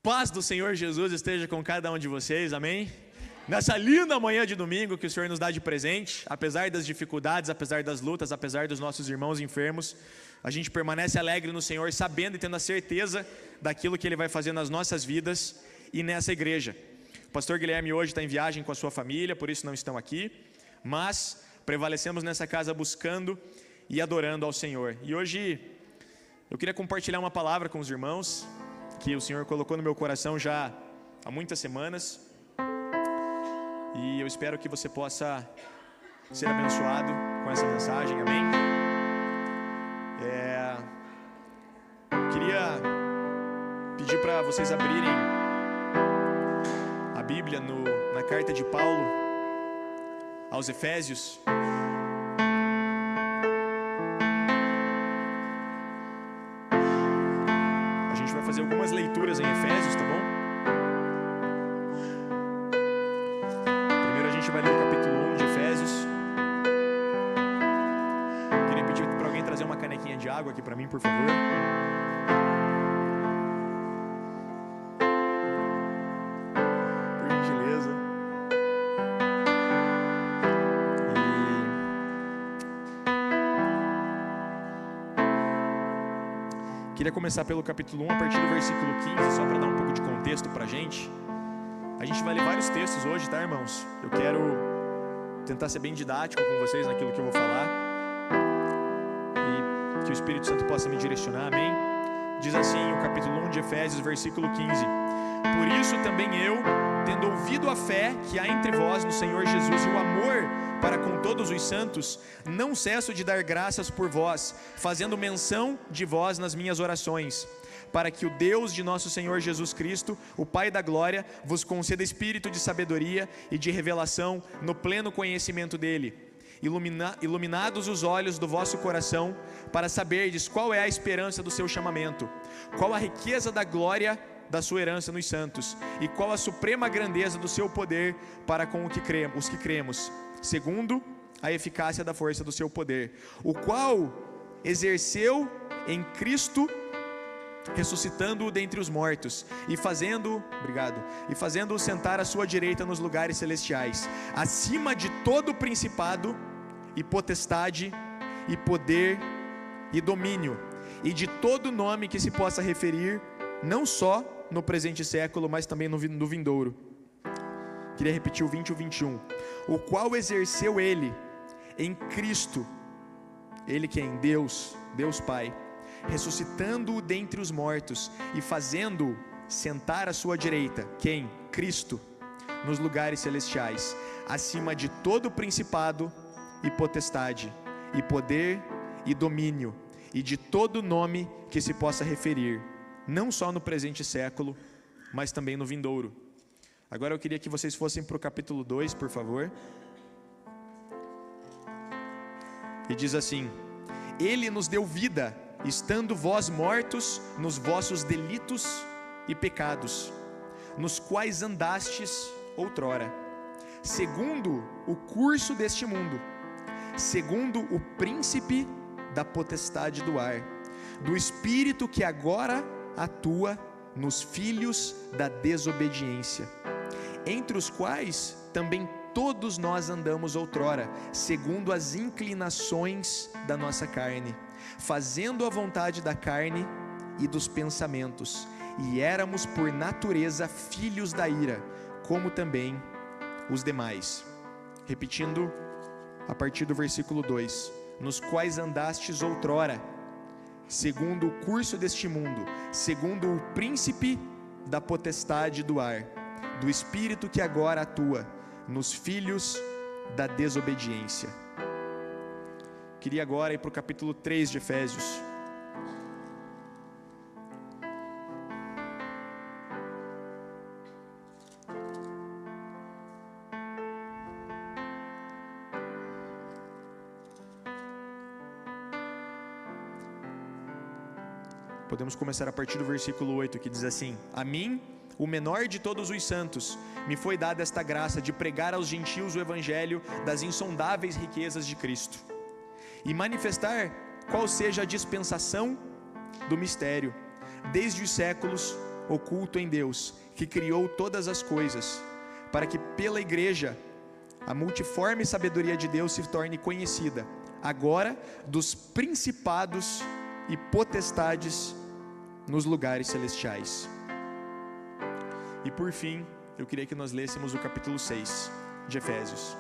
Paz do Senhor Jesus esteja com cada um de vocês, amém? Nessa linda manhã de domingo que o Senhor nos dá de presente, apesar das dificuldades, apesar das lutas, apesar dos nossos irmãos enfermos, a gente permanece alegre no Senhor, sabendo e tendo a certeza daquilo que Ele vai fazer nas nossas vidas e nessa igreja. O pastor Guilherme hoje está em viagem com a sua família, por isso não estão aqui, mas prevalecemos nessa casa buscando e adorando ao Senhor. E hoje eu queria compartilhar uma palavra com os irmãos que o Senhor colocou no meu coração já há muitas semanas, e eu espero que você possa ser abençoado com essa mensagem, amém? Eu queria pedir para vocês abrirem a Bíblia na carta de Paulo aos Efésios. A gente vai fazer algumas leituras em Efésios, tá bom? Primeiro a gente vai ler o capítulo 1 de Efésios. Eu queria pedir para alguém trazer uma canequinha de água aqui para mim, por favor. Por gentileza. Queria começar pelo capítulo 1, a partir do versículo 15, só para dar um pouco de contexto para a gente. A gente vai ler vários textos hoje, tá, irmãos? Eu quero tentar ser bem didático com vocês naquilo que eu vou falar, e que o Espírito Santo possa me direcionar, amém? Diz assim o capítulo 1 de Efésios, versículo 15: Por isso também eu, tendo ouvido a fé que há entre vós no Senhor Jesus e o amor para com todos os santos, não cesso de dar graças por vós, fazendo menção de vós nas minhas orações, para que o Deus de nosso Senhor Jesus Cristo, o Pai da glória, vos conceda espírito de sabedoria e de revelação no pleno conhecimento dele, iluminados os olhos do vosso coração, para saberdes qual é a esperança do seu chamamento, qual a riqueza da glória da sua herança nos santos, e qual a suprema grandeza do seu poder para com os que cremos, segundo a eficácia da força do seu poder, o qual exerceu em Cristo, ressuscitando-o dentre os mortos, e fazendo-o sentar à sua direita nos lugares celestiais, acima de todo principado e potestade e poder e domínio, e de todo nome que se possa referir, não só no presente século, mas também no vindouro. Queria repetir o 20 e o 21. O qual exerceu ele em Cristo, ele que é em Deus Pai, ressuscitando-o dentre os mortos e fazendo-o sentar à sua direita, quem? Cristo, nos lugares celestiais, acima de todo principado e potestade, e poder e domínio, e de todo nome que se possa referir, não só no presente século, mas também no vindouro. Agora eu queria que vocês fossem para o capítulo 2, por favor. E diz assim: Ele nos deu vida, estando vós mortos nos vossos delitos e pecados, nos quais andastes outrora, segundo o curso deste mundo, segundo o príncipe da potestade do ar, do espírito que agora atua nos filhos da desobediência, entre os quais também todos nós andamos outrora, segundo as inclinações da nossa carne, fazendo a vontade da carne e dos pensamentos, e éramos por natureza filhos da ira, como também os demais. Repetindo a partir do versículo 2: nos quais andastes outrora, segundo o curso deste mundo, segundo o príncipe da potestade do ar, do espírito que agora atua nos filhos da desobediência. Queria agora ir para o capítulo 3 de Efésios. Podemos começar a partir do versículo 8, que diz assim: A mim, o menor de todos os santos, me foi dada esta graça de pregar aos gentios o evangelho das insondáveis riquezas de Cristo, e manifestar qual seja a dispensação do mistério, desde os séculos, oculto em Deus, que criou todas as coisas, para que pela igreja a multiforme sabedoria de Deus se torne conhecida, agora dos principados e potestades nos lugares celestiais. E por fim, eu queria que nós lêssemos o capítulo 6 de Efésios.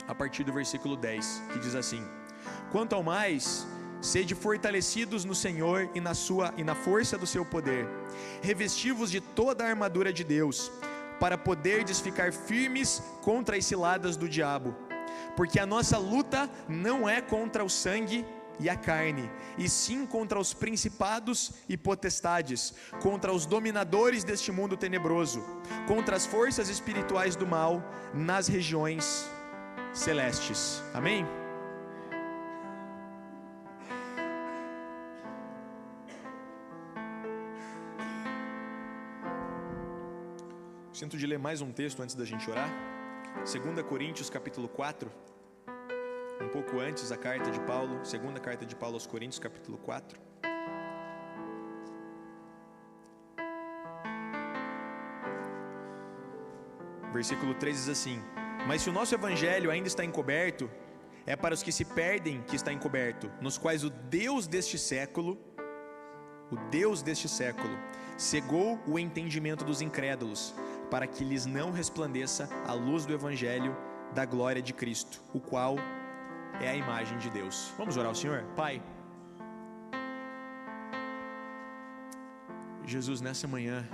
A partir do versículo 10, que diz assim: quanto ao mais, sede fortalecidos no Senhor e na força do seu poder, revestivos de toda a armadura de Deus, para poderdes ficar firmes contra as ciladas do diabo, porque a nossa luta não é contra o sangue e a carne, e sim contra os principados e potestades, contra os dominadores deste mundo tenebroso, contra as forças espirituais do mal nas regiões celestes. Amém? Sinto de ler mais um texto antes da gente orar. 2 Coríntios capítulo 4, um pouco antes da carta de Paulo, segunda carta de Paulo aos Coríntios capítulo 4. Versículo 3 diz assim: mas se o nosso evangelho ainda está encoberto, é para os que se perdem que está encoberto, nos quais o Deus deste século cegou o entendimento dos incrédulos, para que lhes não resplandeça a luz do evangelho da glória de Cristo, o qual é a imagem de Deus. Vamos orar ao Senhor? Pai, Jesus, nessa manhã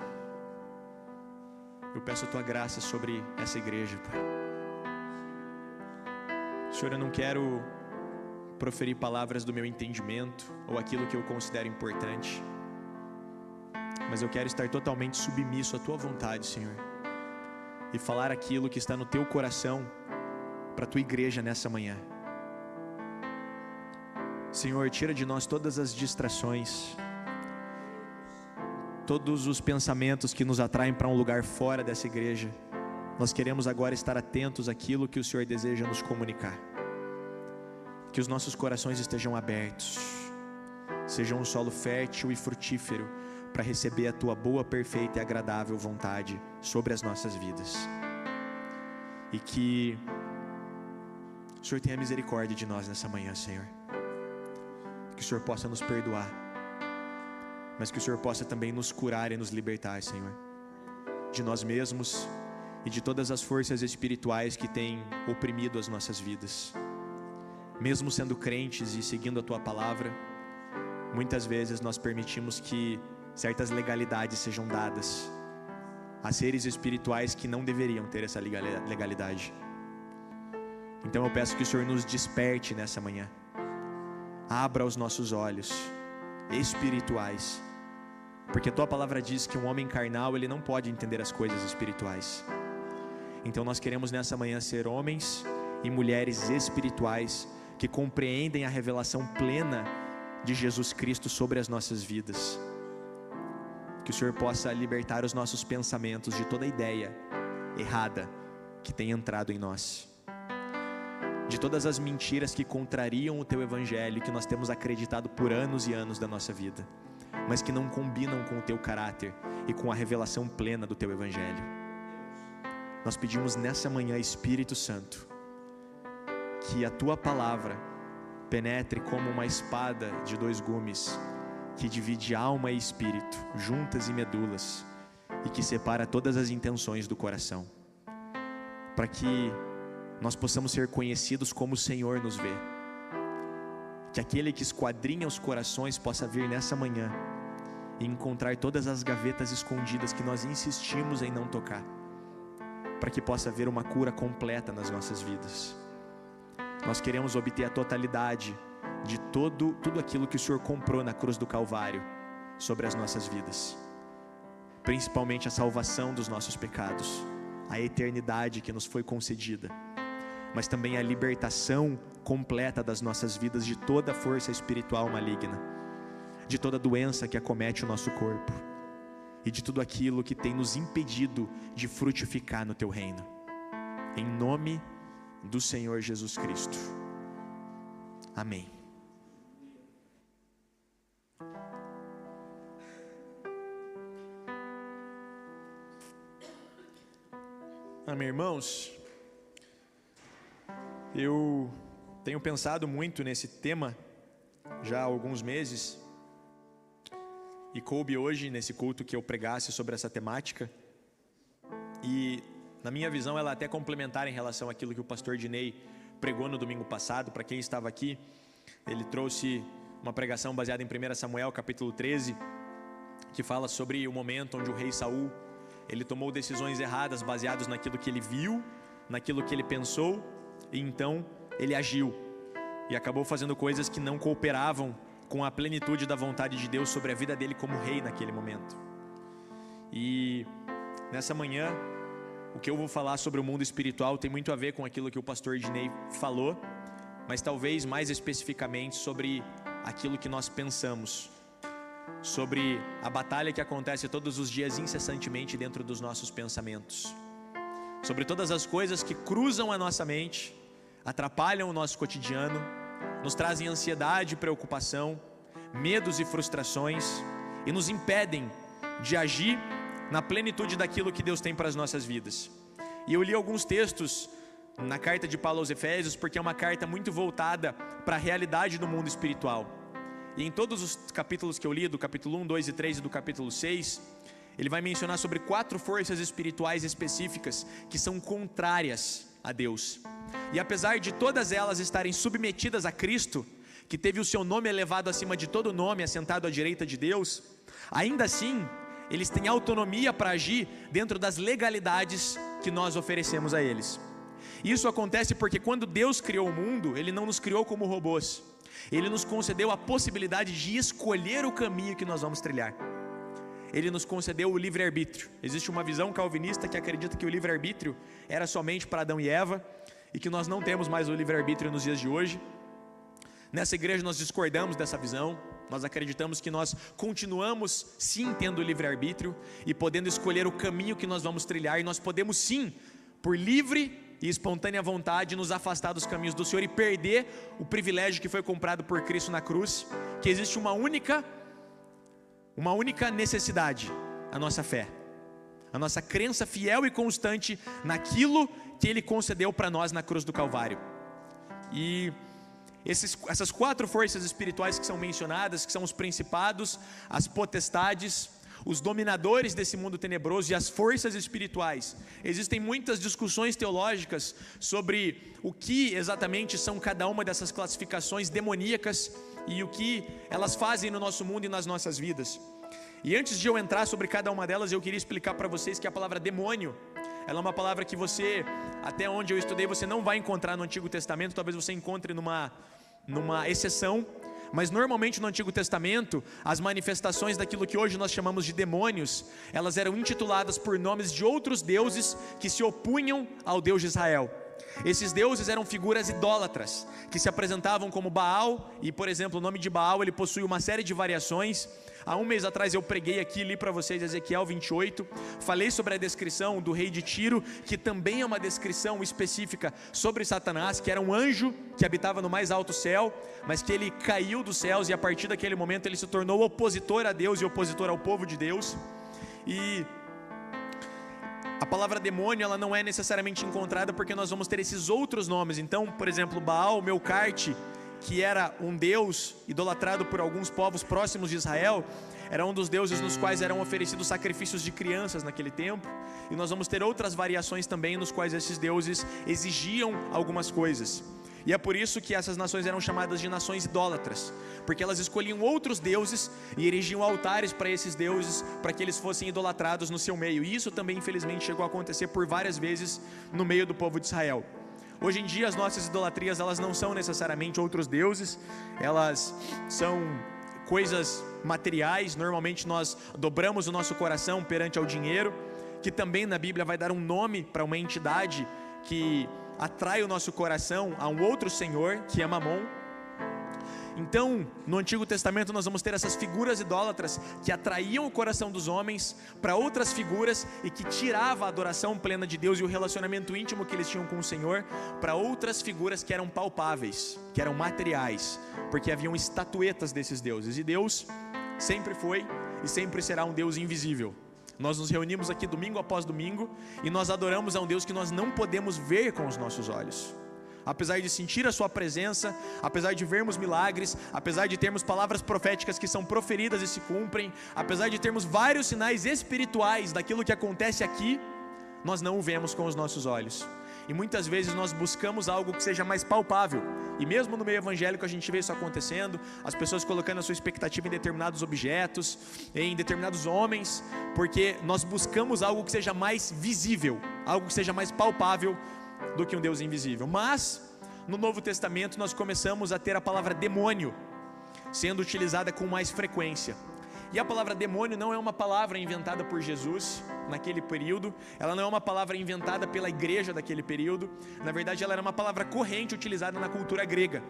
eu peço a tua graça sobre essa igreja, Pai. Senhor, eu não quero proferir palavras do meu entendimento ou aquilo que eu considero importante, mas eu quero estar totalmente submisso à tua vontade, Senhor, e falar aquilo que está no teu coração para a tua igreja nessa manhã. Senhor, tira de nós todas as distrações, todos os pensamentos que nos atraem para um lugar fora dessa igreja. Nós queremos agora estar atentos àquilo que o Senhor deseja nos comunicar. Que os nossos corações estejam abertos, sejam um solo fértil e frutífero para receber a tua boa, perfeita e agradável vontade sobre as nossas vidas. E que o Senhor tenha misericórdia de nós nessa manhã, Senhor. Que o Senhor possa nos perdoar, mas que o Senhor possa também nos curar e nos libertar, Senhor, de nós mesmos e de todas as forças espirituais que têm oprimido as nossas vidas. Mesmo sendo crentes e seguindo a tua palavra, muitas vezes nós permitimos que certas legalidades sejam dadas a seres espirituais que não deveriam ter essa legalidade. Então eu peço que o Senhor nos desperte nessa manhã, abra os nossos olhos espirituais, porque a tua palavra diz que um homem carnal, ele não pode entender as coisas espirituais. Então nós queremos nessa manhã ser homens e mulheres espirituais que compreendem a revelação plena de Jesus Cristo sobre as nossas vidas. Que o Senhor possa libertar os nossos pensamentos de toda ideia errada que tem entrado em nós, de todas as mentiras que contrariam o teu evangelho, que nós temos acreditado por anos e anos da nossa vida, mas que não combinam com o teu caráter e com a revelação plena do teu evangelho. Nós pedimos nessa manhã, Espírito Santo, que a tua palavra penetre como uma espada de 2 gumes, que divide alma e espírito, juntas e medulas, e que separa todas as intenções do coração, para que nós possamos ser conhecidos como o Senhor nos vê. Que aquele que esquadrinha os corações possa vir nessa manhã e encontrar todas as gavetas escondidas que nós insistimos em não tocar, para que possa haver uma cura completa nas nossas vidas. Nós queremos obter a totalidade de tudo aquilo que o Senhor comprou na cruz do Calvário sobre as nossas vidas, principalmente a salvação dos nossos pecados, a eternidade que nos foi concedida, mas também a libertação completa das nossas vidas de toda força espiritual maligna, de toda doença que acomete o nosso corpo e de tudo aquilo que tem nos impedido de frutificar no teu reino. Em nome do Senhor Jesus Cristo. Amém. Amém, irmãos? Eu tenho pensado muito nesse tema já há alguns meses, e coube hoje nesse culto que eu pregasse sobre essa temática, e na minha visão ela é até complementar em relação àquilo que o pastor Dinei pregou no domingo passado. Para quem estava aqui, ele trouxe uma pregação baseada em 1 Samuel capítulo 13, que fala sobre o momento onde o rei Saul, ele tomou decisões erradas baseadas naquilo que ele viu, naquilo que ele pensou, e então ele agiu e acabou fazendo coisas que não cooperavam com a plenitude da vontade de Deus sobre a vida dele como rei naquele momento. E nessa manhã, o que eu vou falar sobre o mundo espiritual tem muito a ver com aquilo que o pastor Dinei falou, mas talvez mais especificamente sobre aquilo que nós pensamos, sobre a batalha que acontece todos os dias incessantemente dentro dos nossos pensamentos, sobre todas as coisas que cruzam a nossa mente, atrapalham o nosso cotidiano, nos trazem ansiedade, preocupação, medos e frustrações, e nos impedem de agir na plenitude daquilo que Deus tem para as nossas vidas. E eu li alguns textos na carta de Paulo aos Efésios, porque é uma carta muito voltada para a realidade do mundo espiritual. E em todos os capítulos que eu li, do capítulo 1, 2 e 3 e do capítulo 6, ele vai mencionar sobre 4 forças espirituais específicas que são contrárias a Deus. E apesar de todas elas estarem submetidas a Cristo, que teve o seu nome elevado acima de todo nome, assentado à direita de Deus, ainda assim, eles têm autonomia para agir dentro das legalidades que nós oferecemos a eles. Isso acontece porque quando Deus criou o mundo, Ele não nos criou como robôs. Ele nos concedeu a possibilidade de escolher o caminho que nós vamos trilhar. Ele nos concedeu o livre-arbítrio. Existe uma visão calvinista que acredita que o livre-arbítrio era somente para Adão e Eva, e que nós não temos mais o livre-arbítrio nos dias de hoje. Nessa igreja nós discordamos dessa visão. Nós acreditamos que nós continuamos sim tendo o livre-arbítrio e podendo escolher o caminho que nós vamos trilhar, e nós podemos sim, por livre e espontânea vontade, nos afastar dos caminhos do Senhor e perder o privilégio que foi comprado por Cristo na cruz, que existe uma única necessidade: a nossa fé, a nossa crença fiel e constante naquilo que Ele concedeu para nós na cruz do Calvário. E essas 4 forças espirituais que são mencionadas, que são os principados, as potestades, os dominadores desse mundo tenebroso e as forças espirituais. Existem muitas discussões teológicas sobre o que exatamente são cada uma dessas classificações demoníacas e o que elas fazem no nosso mundo e nas nossas vidas. E antes de eu entrar sobre cada uma delas, eu queria explicar para vocês que a palavra demônio, ela é uma palavra que você, até onde eu estudei, você não vai encontrar no Antigo Testamento. Talvez você encontre numa exceção, mas normalmente no Antigo Testamento, as manifestações daquilo que hoje nós chamamos de demônios, elas eram intituladas por nomes de outros deuses que se opunham ao Deus de Israel. Esses deuses eram figuras idólatras, que se apresentavam como Baal, e por exemplo, o nome de Baal, ele possui uma série de variações. Há um mês atrás eu preguei aqui, li para vocês Ezequiel 28, falei sobre a descrição do rei de Tiro, que também é uma descrição específica sobre Satanás, que era um anjo que habitava no mais alto céu, mas que ele caiu dos céus, e a partir daquele momento ele se tornou opositor a Deus e opositor ao povo de Deus. E a palavra demônio, ela não é necessariamente encontrada porque nós vamos ter esses outros nomes. Então, por exemplo, Baal, Melcarte, que era um deus idolatrado por alguns povos próximos de Israel, era um dos deuses nos quais eram oferecidos sacrifícios de crianças naquele tempo. E nós vamos ter outras variações também nos quais esses deuses exigiam algumas coisas. E é por isso que essas nações eram chamadas de nações idólatras, porque elas escolhiam outros deuses e erigiam altares para esses deuses, para que eles fossem idolatrados no seu meio. E isso também infelizmente chegou a acontecer por várias vezes no meio do povo de Israel. Hoje em dia as nossas idolatrias, elas não são necessariamente outros deuses, elas são coisas materiais. Normalmente nós dobramos o nosso coração perante ao dinheiro, que também na Bíblia vai dar um nome para uma entidade que atrai o nosso coração a um outro senhor, que é Mamon. Então, no Antigo Testamento nós vamos ter essas figuras idólatras que atraíam o coração dos homens para outras figuras e que tirava a adoração plena de Deus e o relacionamento íntimo que eles tinham com o Senhor para outras figuras que eram palpáveis, que eram materiais, porque haviam estatuetas desses deuses, e Deus sempre foi e sempre será um Deus invisível. Nós nos reunimos aqui domingo após domingo e nós adoramos a um Deus que nós não podemos ver com os nossos olhos. Apesar de sentir a sua presença, apesar de vermos milagres, apesar de termos palavras proféticas que são proferidas e se cumprem, apesar de termos vários sinais espirituais daquilo que acontece aqui, nós não o vemos com os nossos olhos. E muitas vezes nós buscamos algo que seja mais palpável. E mesmo no meio evangélico a gente vê isso acontecendo, as pessoas colocando a sua expectativa em determinados objetos, em determinados homens, porque nós buscamos algo que seja mais visível, algo que seja mais palpável do que um Deus invisível. Mas no Novo Testamento nós começamos a ter a palavra demônio sendo utilizada com mais frequência. E a palavra demônio não é uma palavra inventada por Jesus naquele período, ela não é uma palavra inventada pela igreja daquele período. Na verdade ela era uma palavra corrente utilizada na cultura grega.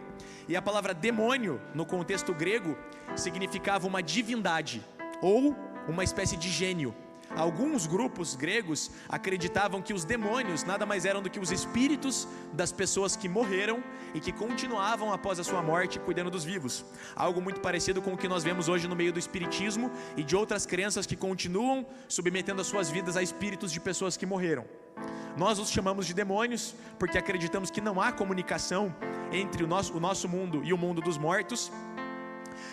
E a palavra demônio no contexto grego significava uma divindade ou uma espécie de gênio. Alguns grupos gregos acreditavam que os demônios nada mais eram do que os espíritos das pessoas que morreram e que continuavam após a sua morte cuidando dos vivos. Algo muito parecido com o que nós vemos hoje no meio do espiritismo e de outras crenças que continuam submetendo as suas vidas a espíritos de pessoas que morreram. Nós os chamamos de demônios porque acreditamos que não há comunicação entre o nosso mundo e o mundo dos mortos.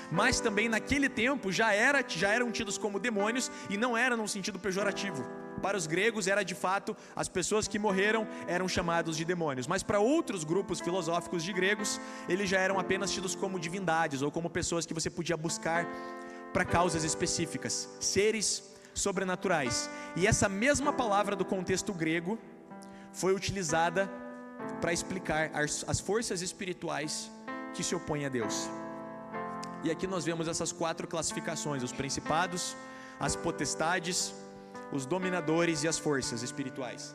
Mas também naquele tempo já eram tidos como demônios, e não era num sentido pejorativo. Para os gregos era de fato, as pessoas que morreram eram chamados de demônios. Mas para outros grupos filosóficos de gregos, eles já eram apenas tidos como divindades, ou como pessoas que você podia buscar para causas específicas, seres sobrenaturais. E essa mesma palavra do contexto grego foi utilizada para explicar as forças espirituais que se opõem a Deus. E aqui nós vemos essas 4 classificações: os principados, as potestades, os dominadores e as forças espirituais.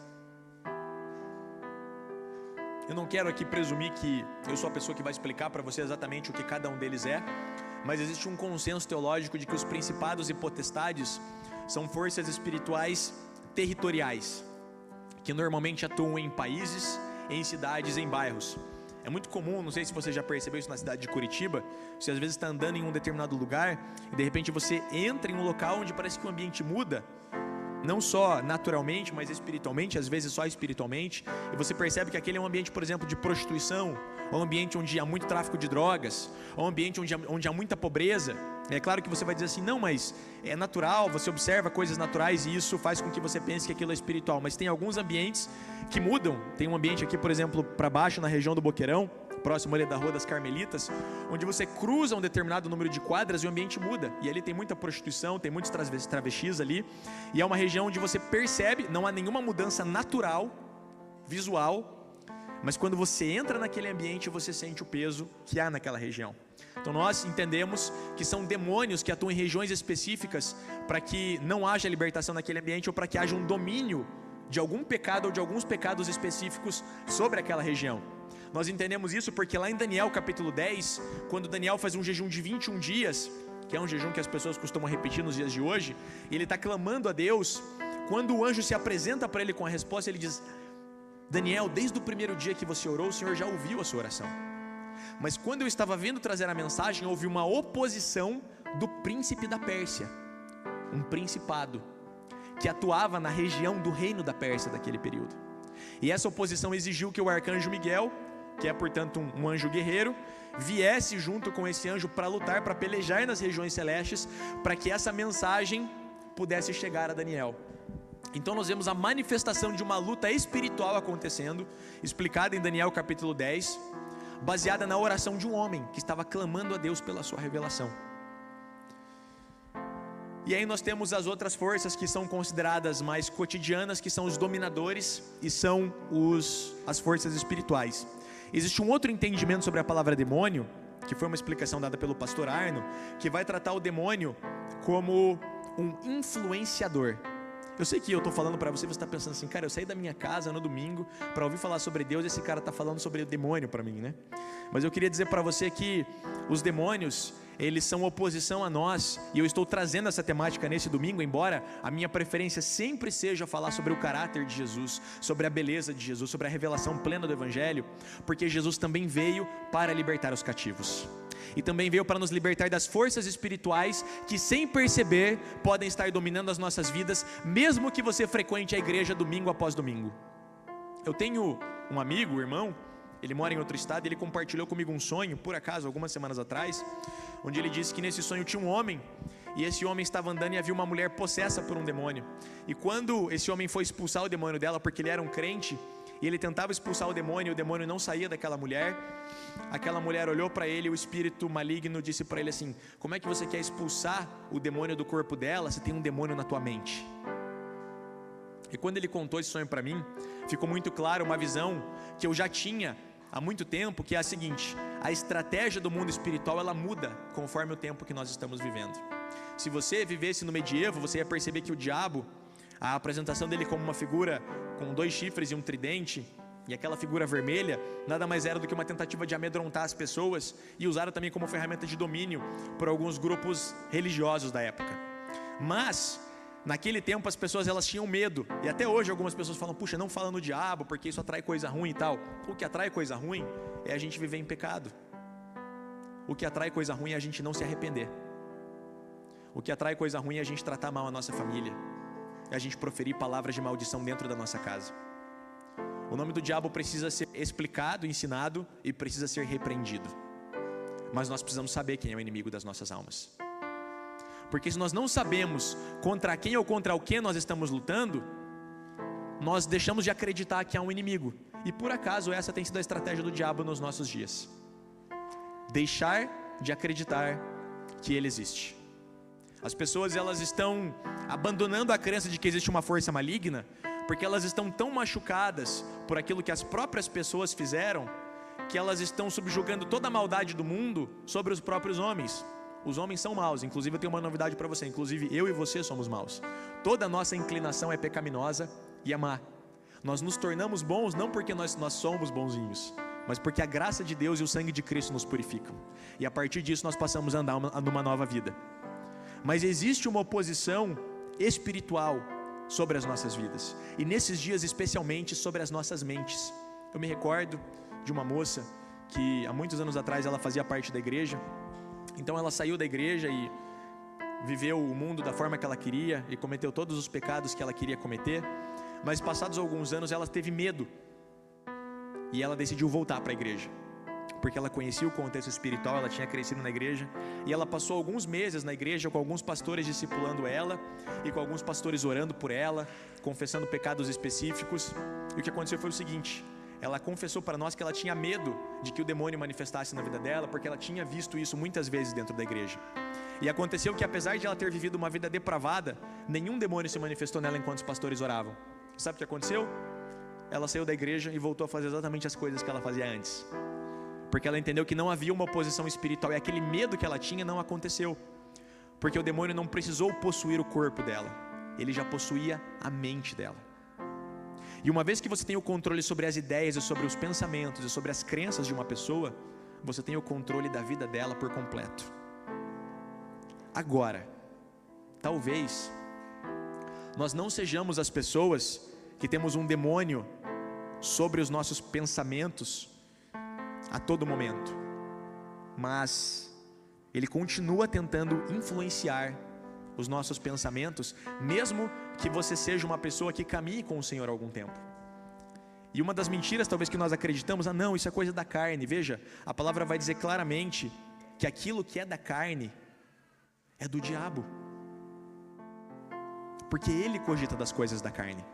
Eu não quero aqui presumir que eu sou a pessoa que vai explicar para você exatamente o que cada um deles é, mas existe um consenso teológico de que os principados e potestades são forças espirituais territoriais, que normalmente atuam em países, em cidades, em bairros. É muito comum, não sei se você já percebeu isso na cidade de Curitiba, você às vezes está andando em um determinado lugar e de repente você entra em um local onde parece que o ambiente muda, não só naturalmente, mas espiritualmente, às vezes só espiritualmente, e você percebe que aquele é um ambiente, por exemplo, de prostituição, ou um ambiente onde há muito tráfico de drogas, ou um ambiente onde há muita pobreza. É claro que você vai dizer assim, não, mas é natural, você observa coisas naturais e isso faz com que você pense que aquilo é espiritual, mas tem alguns ambientes que mudam. Tem um ambiente aqui, por exemplo, para baixo, na região do Boqueirão, próximo ali da Rua das Carmelitas, onde você cruza um determinado número de quadras e o ambiente muda, e ali tem muita prostituição, tem muitos travestis ali, e é uma região onde você percebe, não há nenhuma mudança natural, visual, mas quando você entra naquele ambiente, você sente o peso que há naquela região. Então nós entendemos que são demônios que atuam em regiões específicas para que não haja libertação naquele ambiente, ou para que haja um domínio de algum pecado ou de alguns pecados específicos sobre aquela região. Nós entendemos isso porque lá em Daniel capítulo 10, quando Daniel faz um jejum de 21 dias, que é um jejum que as pessoas costumam repetir nos dias de hoje, e ele está clamando a Deus, quando o anjo se apresenta para ele com a resposta, ele diz: Daniel, desde o primeiro dia que você orou, o Senhor já ouviu a sua oração. Mas quando eu estava vindo trazer a mensagem, houve uma oposição do príncipe da Pérsia, um principado, que atuava na região do reino da Pérsia daquele período. E essa oposição exigiu que o arcanjo Miguel, que é portanto um anjo guerreiro, viesse junto com esse anjo para lutar, para pelejar nas regiões celestes, para que essa mensagem pudesse chegar a Daniel. Então nós vemos a manifestação de uma luta espiritual acontecendo, explicada em Daniel capítulo 10, baseada na oração de um homem que estava clamando a Deus pela sua revelação. E aí nós temos as outras forças que são consideradas mais cotidianas, que são os dominadores e são as forças espirituais. Existe um outro entendimento sobre a palavra demônio, que foi uma explicação dada pelo pastor Arno, que vai tratar o demônio como um influenciador. Eu sei que eu estou falando para você, você está pensando assim, cara, eu saí da minha casa no domingo para ouvir falar sobre Deus, esse cara está falando sobre o demônio para mim, né? Mas eu queria dizer para você que os demônios, eles são oposição a nós, e eu estou trazendo essa temática nesse domingo, embora a minha preferência sempre seja falar sobre o caráter de Jesus, sobre a beleza de Jesus, sobre a revelação plena do Evangelho, porque Jesus também veio para libertar os cativos. E também veio para nos libertar das forças espirituais que, sem perceber, podem estar dominando as nossas vidas, mesmo que você frequente a igreja domingo após domingo. Eu tenho um amigo, um irmão, ele mora em outro estado, e ele compartilhou comigo um sonho, por acaso, algumas semanas atrás, onde ele disse que nesse sonho tinha um homem, e esse homem estava andando e havia uma mulher possessa por um demônio. E quando esse homem foi expulsar o demônio dela, porque ele era um crente, e ele tentava expulsar o demônio não saía daquela mulher, aquela mulher olhou para ele, e o espírito maligno disse para ele assim: como é que você quer expulsar o demônio do corpo dela se tem um demônio na tua mente? E quando ele contou esse sonho para mim, ficou muito claro uma visão que eu já tinha há muito tempo, que é a seguinte: a estratégia do mundo espiritual, ela muda conforme o tempo que nós estamos vivendo. Se você vivesse no medievo, você ia perceber que o diabo, a apresentação dele como uma figura com 2 chifres e um tridente, e aquela figura vermelha, nada mais era do que uma tentativa de amedrontar as pessoas, e usada também como ferramenta de domínio por alguns grupos religiosos da época. Mas naquele tempo as pessoas, elas tinham medo, e até hoje algumas pessoas falam: puxa, não fala no diabo, porque isso atrai coisa ruim e tal. O que atrai coisa ruim é a gente viver em pecado. O que atrai coisa ruim é a gente não se arrepender. O que atrai coisa ruim é a gente tratar mal a nossa família, é a gente proferir palavras de maldição dentro da nossa casa. O nome do diabo precisa ser explicado, ensinado, e precisa ser repreendido. Mas nós precisamos saber quem é o inimigo das nossas almas, porque se nós não sabemos contra quem ou contra o que nós estamos lutando, nós deixamos de acreditar que há um inimigo. E por acaso essa tem sido a estratégia do diabo nos nossos dias: deixar de acreditar que ele existe. As pessoas, elas estão abandonando a crença de que existe uma força maligna, porque elas estão tão machucadas por aquilo que as próprias pessoas fizeram, que elas estão subjugando toda a maldade do mundo sobre os próprios homens. Os homens são maus, inclusive eu tenho uma novidade para você: inclusive eu e você somos maus. Toda a nossa inclinação é pecaminosa e é má. Nós nos tornamos bons não porque nós somos bonzinhos, mas porque a graça de Deus e o sangue de Cristo nos purificam, e a partir disso nós passamos a andar numa nova vida. Mas existe uma oposição espiritual sobre as nossas vidas, e nesses dias especialmente sobre as nossas mentes. Eu me recordo de uma moça que há muitos anos atrás ela fazia parte da igreja. Então ela saiu da igreja e viveu o mundo da forma que ela queria, e cometeu todos os pecados que ela queria cometer. Mas passados alguns anos ela teve medo, e ela decidiu voltar para a igreja, porque ela conhecia o contexto espiritual, ela tinha crescido na igreja, e ela passou alguns meses na igreja com alguns pastores discipulando ela, e com alguns pastores orando por ela, confessando pecados específicos. E o que aconteceu foi o seguinte: ela confessou para nós que ela tinha medo de que o demônio manifestasse na vida dela, porque ela tinha visto isso muitas vezes dentro da igreja. E aconteceu que, apesar de ela ter vivido uma vida depravada, nenhum demônio se manifestou nela enquanto os pastores oravam. E sabe o que aconteceu? Ela saiu da igreja e voltou a fazer exatamente as coisas que ela fazia antes, porque ela entendeu que não havia uma oposição espiritual, e aquele medo que ela tinha não aconteceu, porque o demônio não precisou possuir o corpo dela, ele já possuía a mente dela. E uma vez que você tem o controle sobre as ideias e sobre os pensamentos e sobre as crenças de uma pessoa, você tem o controle da vida dela por completo. Agora, talvez nós não sejamos as pessoas que temos um demônio sobre os nossos pensamentos a todo momento, mas ele continua tentando influenciar os nossos pensamentos, mesmo que você seja uma pessoa que caminhe com o Senhor há algum tempo. E uma das mentiras talvez que nós acreditamos: ah não, isso é coisa da carne. Veja, a palavra vai dizer claramente que aquilo que é da carne é do diabo, porque ele cogita das coisas da carne.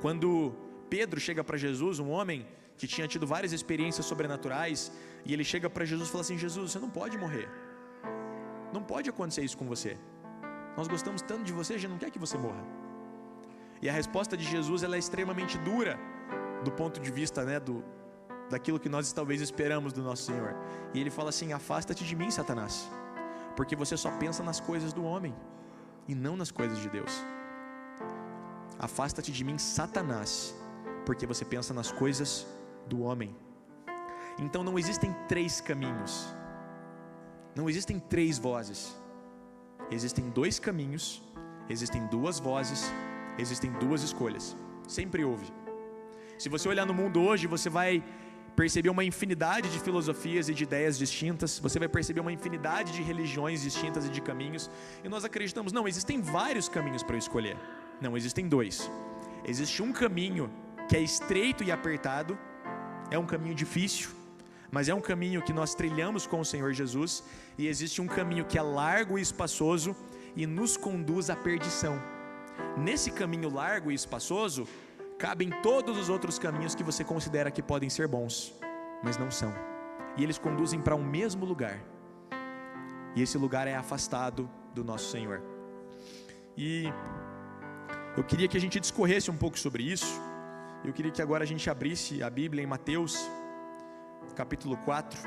Quando Pedro chega para Jesus, um homem que tinha tido várias experiências sobrenaturais, e ele chega para Jesus e fala assim: Jesus, você não pode morrer, não pode acontecer isso com você, nós gostamos tanto de você, a gente não quer que você morra. E a resposta de Jesus, ela é extremamente dura do ponto de vista, daquilo que nós talvez esperamos do nosso Senhor. E ele fala assim: afasta-te de mim, Satanás, porque você só pensa nas coisas do homem e não nas coisas de Deus. afasta-te de mim, Satanás, porque você pensa nas coisas do homem. Então não existem 3 caminhos, não existem 3 vozes, existem 2 caminhos, existem 2 vozes, existem 2 escolhas, sempre houve. Se você olhar no mundo hoje, você vai perceber uma infinidade de filosofias e de ideias distintas, você vai perceber uma infinidade de religiões distintas e de caminhos, e nós acreditamos, não, existem vários caminhos para eu escolher. Não, existem 2. Existe um caminho que é estreito e apertado, é um caminho difícil, mas é um caminho que nós trilhamos com o Senhor Jesus, e existe um caminho que é largo e espaçoso e nos conduz à perdição. Nesse caminho largo e espaçoso cabem todos os outros caminhos que você considera que podem ser bons, mas não são, e eles conduzem para um mesmo lugar, e esse lugar é afastado do nosso Senhor. E eu queria que a gente discorresse um pouco sobre isso. Eu queria que agora a gente abrisse a Bíblia em Mateus capítulo 4.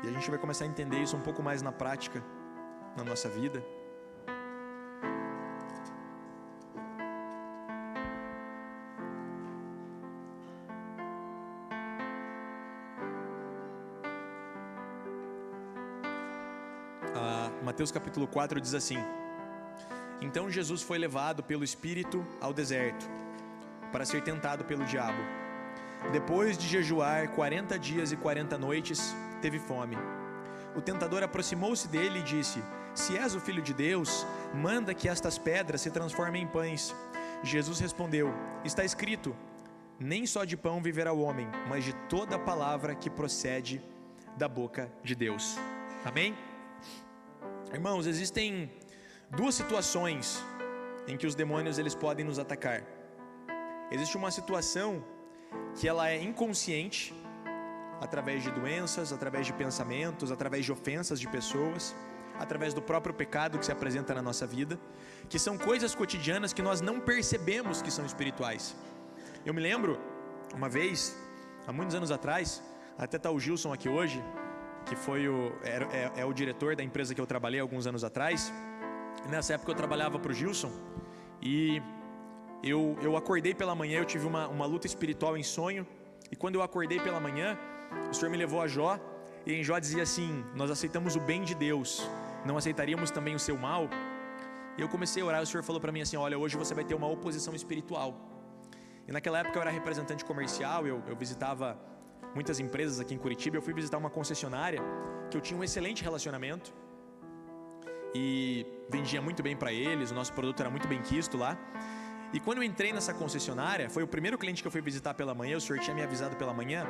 E a gente vai começar a entender isso um pouco mais na prática, na nossa vida. Mateus capítulo 4 diz assim: Então Jesus foi levado pelo Espírito ao deserto, para ser tentado pelo diabo. Depois de jejuar 40 dias e 40 noites, teve fome. O tentador aproximou-se dele e disse: Se és o Filho de Deus, manda que estas pedras se transformem em pães. Jesus respondeu: Está escrito, nem só de pão viverá o homem, mas de toda a palavra que procede da boca de Deus. Amém? Irmãos, existem 2 situações em que os demônios eles podem nos atacar. Existe uma situação que ela é inconsciente, através de doenças, através de pensamentos, através de ofensas de pessoas, através do próprio pecado que se apresenta na nossa vida, que são coisas cotidianas que nós não percebemos que são espirituais. Eu me lembro, uma vez, há muitos anos atrás, até está o Gilson aqui hoje, que foi o diretor da empresa que eu trabalhei alguns anos atrás. Nessa época eu trabalhava para o Gilson, e eu acordei pela manhã, eu tive uma luta espiritual em sonho, e quando eu acordei pela manhã, o Senhor me levou a Jó, e em Jó dizia assim: nós aceitamos o bem de Deus, não aceitaríamos também o seu mal? E eu comecei a orar, e o Senhor falou para mim assim: olha, hoje você vai ter uma oposição espiritual. E naquela época eu era representante comercial, eu visitava muitas empresas aqui em Curitiba. Eu fui visitar uma concessionária que eu tinha um excelente relacionamento e vendia muito bem para eles, o nosso produto era muito bem quisto lá. E quando eu entrei nessa concessionária, foi o primeiro cliente que eu fui visitar pela manhã, o Senhor tinha me avisado pela manhã.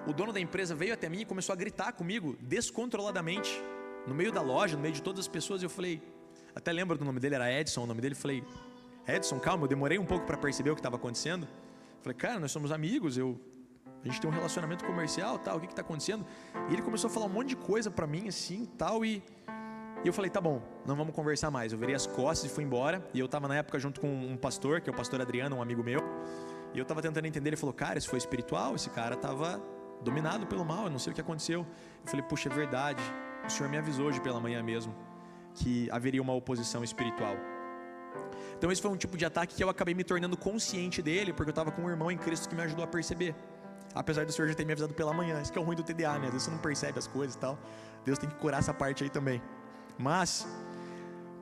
O dono da empresa veio até mim e começou a gritar comigo descontroladamente, no meio da loja, no meio de todas as pessoas. Eu falei, até lembro do nome dele, era Edson o nome dele. Eu falei: Edson, calma, eu demorei um pouco para perceber o que estava acontecendo. Eu falei: cara, nós somos amigos, a gente tem um relacionamento comercial, tal, o que está acontecendo? E ele começou a falar um monte de coisa para mim, assim, tal, e eu falei: tá bom, não vamos conversar mais. Eu virei as costas e fui embora. E eu estava na época junto com um pastor, que é o pastor Adriano, um amigo meu, e eu estava tentando entender. Ele falou: cara, isso foi espiritual, esse cara estava dominado pelo mal, eu não sei o que aconteceu. Eu falei: puxa, é verdade, o Senhor me avisou hoje pela manhã mesmo que haveria uma oposição espiritual. Então esse foi um tipo de ataque que eu acabei me tornando consciente dele, porque eu estava com um irmão em Cristo que me ajudou a perceber. Apesar do Senhor já ter me avisado pela manhã. Isso que é o ruim do TDA, né? Às vezes você não percebe as coisas e tal. Deus tem que curar essa parte aí também. Mas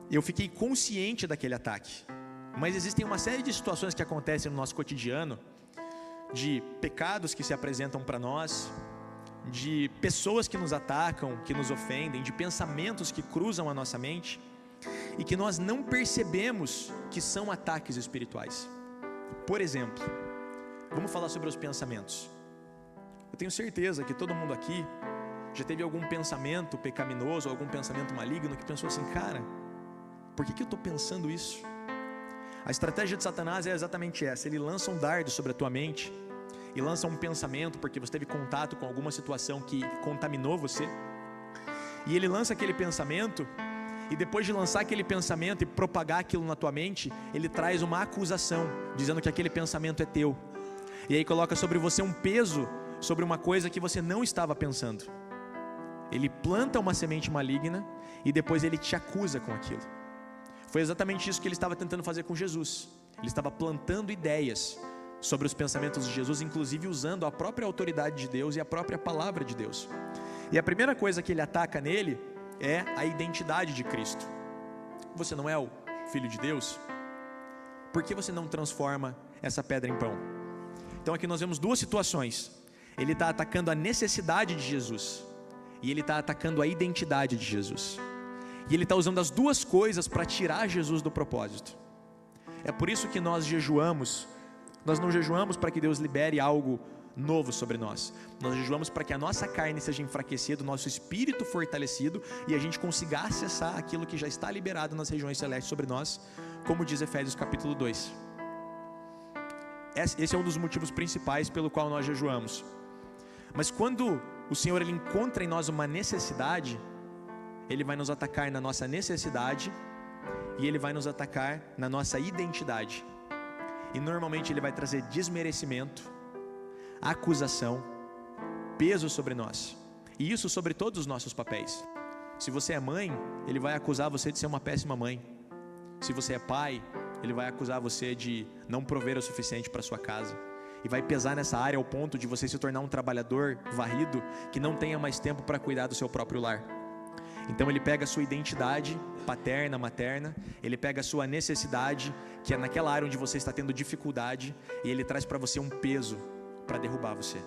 eu fiquei consciente daquele ataque. Mas existem uma série de situações que acontecem no nosso cotidiano, de pecados que se apresentam para nós, de pessoas que nos atacam, que nos ofendem, de pensamentos que cruzam a nossa mente e que nós não percebemos que são ataques espirituais. Por exemplo, vamos falar sobre os pensamentos. Eu tenho certeza que todo mundo aqui já teve algum pensamento pecaminoso, algum pensamento maligno que pensou assim: cara, por que eu estou pensando isso? A estratégia de Satanás é exatamente essa. Ele lança um dardo sobre a tua mente e lança um pensamento porque você teve contato com alguma situação que contaminou você, e ele lança aquele pensamento, e depois de lançar aquele pensamento e propagar aquilo na tua mente, ele traz uma acusação, dizendo que aquele pensamento é teu, e aí coloca sobre você um peso sobre uma coisa que você não estava pensando. Ele planta uma semente maligna e depois ele te acusa com aquilo. Foi exatamente isso que ele estava tentando fazer com Jesus. Ele estava plantando ideias sobre os pensamentos de Jesus, inclusive usando a própria autoridade de Deus e a própria palavra de Deus. E a primeira coisa que ele ataca nele é a identidade de Cristo. Você não é o Filho de Deus? Por que você não transforma essa pedra em pão? Então aqui nós vemos duas situações. Ele está atacando a necessidade de Jesus e ele está atacando a identidade de Jesus. E ele está usando as duas coisas para tirar Jesus do propósito. É por isso que nós jejuamos. Nós não jejuamos para que Deus libere algo novo sobre nós. Nós jejuamos para que a nossa carne seja enfraquecida, o nosso espírito fortalecido e a gente consiga acessar aquilo que já está liberado nas regiões celestes sobre nós, como diz Efésios capítulo 2. Esse é um dos motivos principais pelo qual nós jejuamos. Mas quando o Senhor ele encontra em nós uma necessidade, Ele vai nos atacar na nossa necessidade e Ele vai nos atacar na nossa identidade. E normalmente Ele vai trazer desmerecimento, acusação, peso sobre nós. E isso sobre todos os nossos papéis. Se você é mãe, Ele vai acusar você de ser uma péssima mãe. Se você é pai, Ele vai acusar você de não prover o suficiente para sua casa. E vai pesar nessa área ao ponto de você se tornar um trabalhador varrido que não tenha mais tempo para cuidar do seu próprio lar. Então ele pega a sua identidade paterna, materna, ele pega a sua necessidade, que é naquela área onde você está tendo dificuldade, e ele traz para você um peso para derrubar você.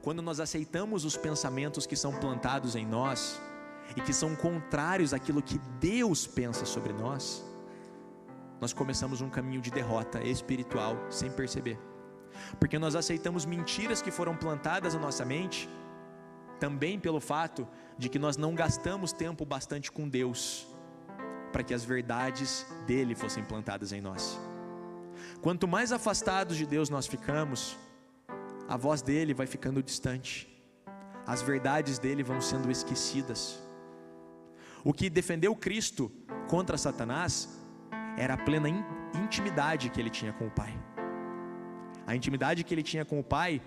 Quando nós aceitamos os pensamentos que são plantados em nós e que são contrários àquilo que Deus pensa sobre nós, nós começamos um caminho de derrota espiritual sem perceber. Porque nós aceitamos mentiras que foram plantadas na nossa mente, também pelo fato de que nós não gastamos tempo bastante com Deus para que as verdades dele fossem plantadas em nós. Quanto mais afastados de Deus nós ficamos, a voz dele vai ficando distante, as verdades dele vão sendo esquecidas. O que defendeu Cristo contra Satanás era a plena intimidade que ele tinha com o Pai. A intimidade que ele tinha com o Pai